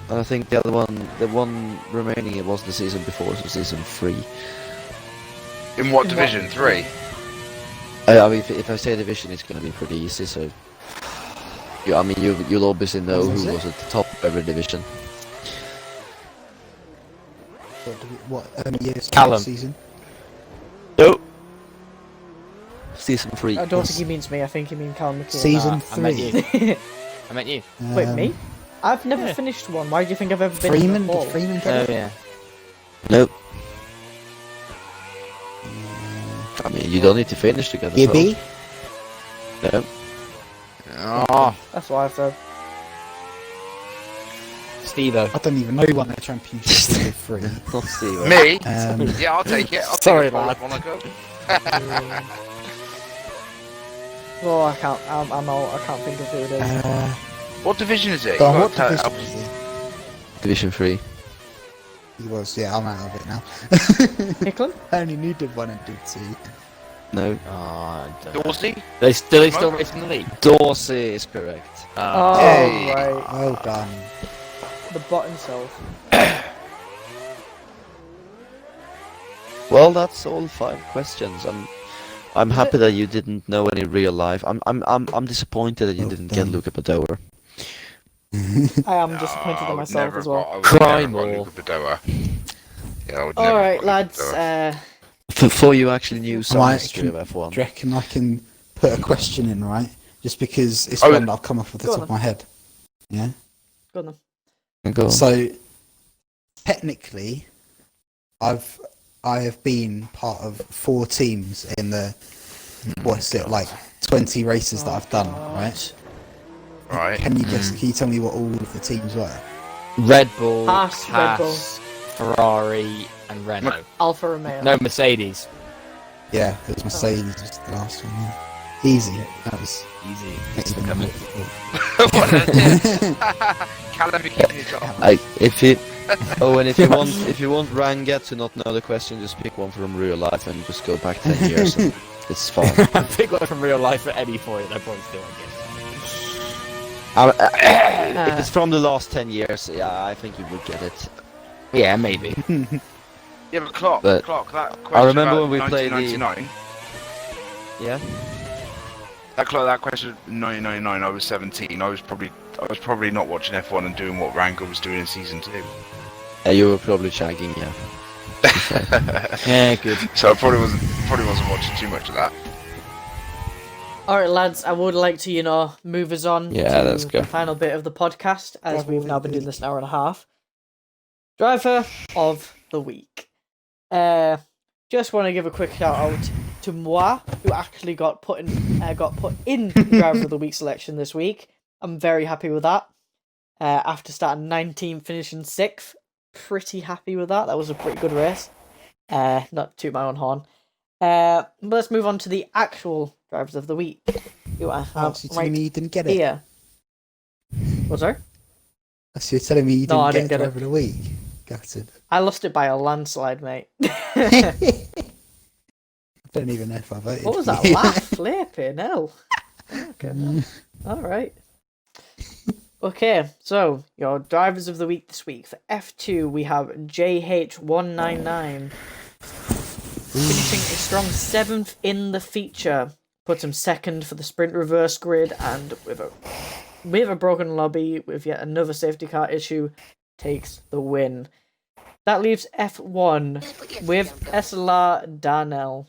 And I think the one remaining, it was the season before, so season 3. In what division? 3? I mean, if I say division, it's going to be pretty easy. So, yeah, I mean, you'll obviously know What was who it? was at the top of every division. What years? Callum. Season? No. Season 3. I don't think he means me. I think he means Callum McKeon. Season I meant 3. you. I meant you. Wait, me? I've never finished one. Why do you think I've ever been in Freeman? the Did ball? Freeman Oh get it? yeah. Nope. I mean, you don't need to finish to get the Gibby? top. No. Oh, That's what I said. Steve-O. I don't even know who won the championship Season 3. Not Steve. Me? Um, Yeah, I'll take it. I'll Sorry, take it. lad. Monaco. Oh, I can't. I'm out. I can't think of who it is. What division is it? Go on, You what gotta tell- division is Division 3. he? He was, yeah, I'm out of it now. Hicklin? I only knew Div 1 and Div 2. No. Oh, Dorsey? they still racing the league. Dorsey is correct. Oh, Hey. right. Well done. The bot himself. Well, that's all 5 questions. I'm happy that you didn't know any real life. I'm disappointed that you Well didn't get done. Luca Padoa. I am disappointed I in would myself never as have well. got- I would Crime never have or- got Luca Padoa. Yeah, I would never have Alright, got Luca lads. Padoa. Before you actually knew some Right, history of F1. Do you reckon I can put a question in, right? Just because it's Oh, one that I've come off the go top on of my head. Yeah? Go on then. Go on. So, technically, I have been part of 4 teams in the, what's it, like 20 races that I've done, right? Right. Can you tell me what all of the teams were? Red Bull, Haas, Red Bull. Ferrari, and Renault. Alfa Romeo. No, Mercedes. Yeah, it was Mercedes was the last one. Yeah. Easy. That was Easy. next Keep it one. coming. Callum McKeon is off. And if you want Ranga to not know the question, just pick one from real life and just go back 10 years. And it's fine. Pick one from real life at any point. They're probably still, I guess. If it's from the last 10 years, yeah, I think you would get it. Yeah, maybe. Yeah, but Clock, But that question remember about when we played the- 1999, Yeah. that question 1999, I was 17. I was probably not watching F1 and doing what Ranga was doing in season 2. You were probably shagging, yeah. Yeah, good. So I probably wasn't watching too much of that. Alright, lads, I would like to, move us on Yeah, to let's go. the final bit of the podcast, as Driver we've of now the been doing week. this an hour and a half. Driver of the week. Just want to give a quick shout out to Moi, who actually got put in the Driver of the Week selection this week. I'm very happy with that. After starting 19th, finishing 6th, pretty happy with that. That was a pretty good race. Not to toot my own horn. But let's move on to the actual drivers of the week. Who I have so you're telling me you didn't get it? here. What's that? So you're telling me you No, I didn't didn't get get driver of the week? Got it. I lost it by a landslide, mate. I don't even know if I voted. What was for that you. laugh? Flipping hell. Okay. Alright. Okay, so your drivers of the week this week. For F2, we have JH199 finishing a strong 7th in the feature. Puts him second for the sprint reverse grid, and with a broken lobby, with yet another safety car issue, takes the win. That leaves F1 with SLR Darnell,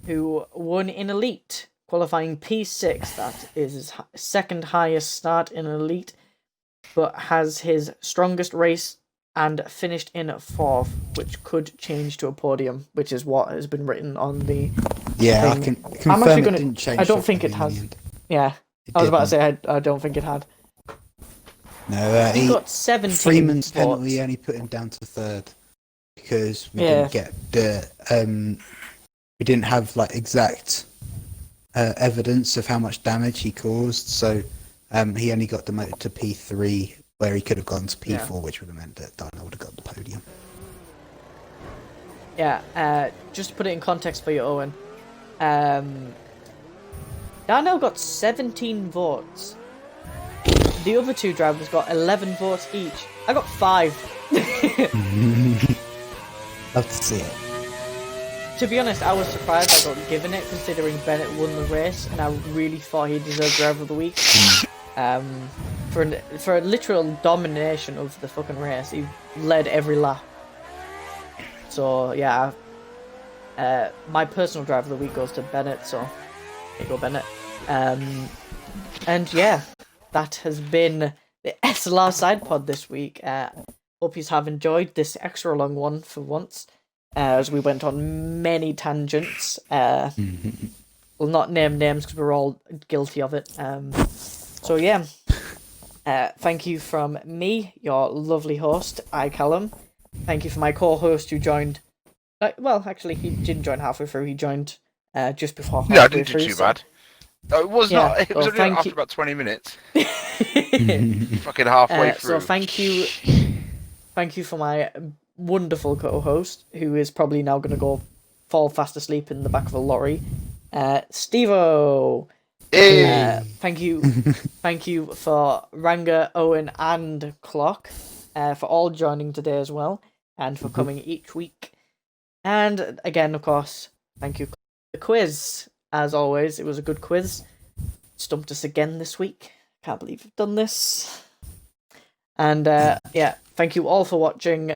who won in Elite, qualifying P6. That is his second highest start in Elite, but has his strongest race and finished in 4th, which could change to a podium, which is what has been written on the Yeah, thing. I can confirm I'm actually it gonna. didn't change. I don't for think it me in has. the end. Yeah, It I was about to didn't. say I don't think it had. No, He got 17 Freeman's votes. penalty only put him down to 3rd because we Yeah. didn't get the we didn't have like exact evidence of how much damage he caused, so he only got demoted to P3 where he could have gone to P4, which would have meant that Darnell would have got the podium. Yeah, just to put it in context for you, Owen. Darnell got 17 votes. The other two drivers got 11 votes each. I got 5. Love to see it. To be honest, I was surprised I got given it, considering Bennett won the race, and I really thought he deserved driver of the week. For a literal domination of the fucking race, he led every lap. So yeah, my personal driver of the week goes to Bennett. So there you go, Bennett. And yeah, that has been the SLR SidePOD this week. Hope you have enjoyed this extra long one for once, as we went on many tangents. We'll not name names because we're all guilty of it. So yeah, thank you from me, your lovely host, Callum. Thank you for my co-host who joined. Well, actually, he didn't join halfway through. He joined just before halfway No, I didn't do through. too bad. No, it was Yeah, not. It was well, only thank after you. about 20 minutes. Fucking halfway through. So thank you for my wonderful co-host, who is probably now going to go fall fast asleep in the back of a lorry, Steve-O. Hey. Thank you for Ranga, Owen, and Clock, for all joining today as well, and for coming each week. And again, of course, thank you for the quiz. As always, it was a good quiz. Stumped us again this week. Can't believe we've done this. And yeah, thank you all for watching.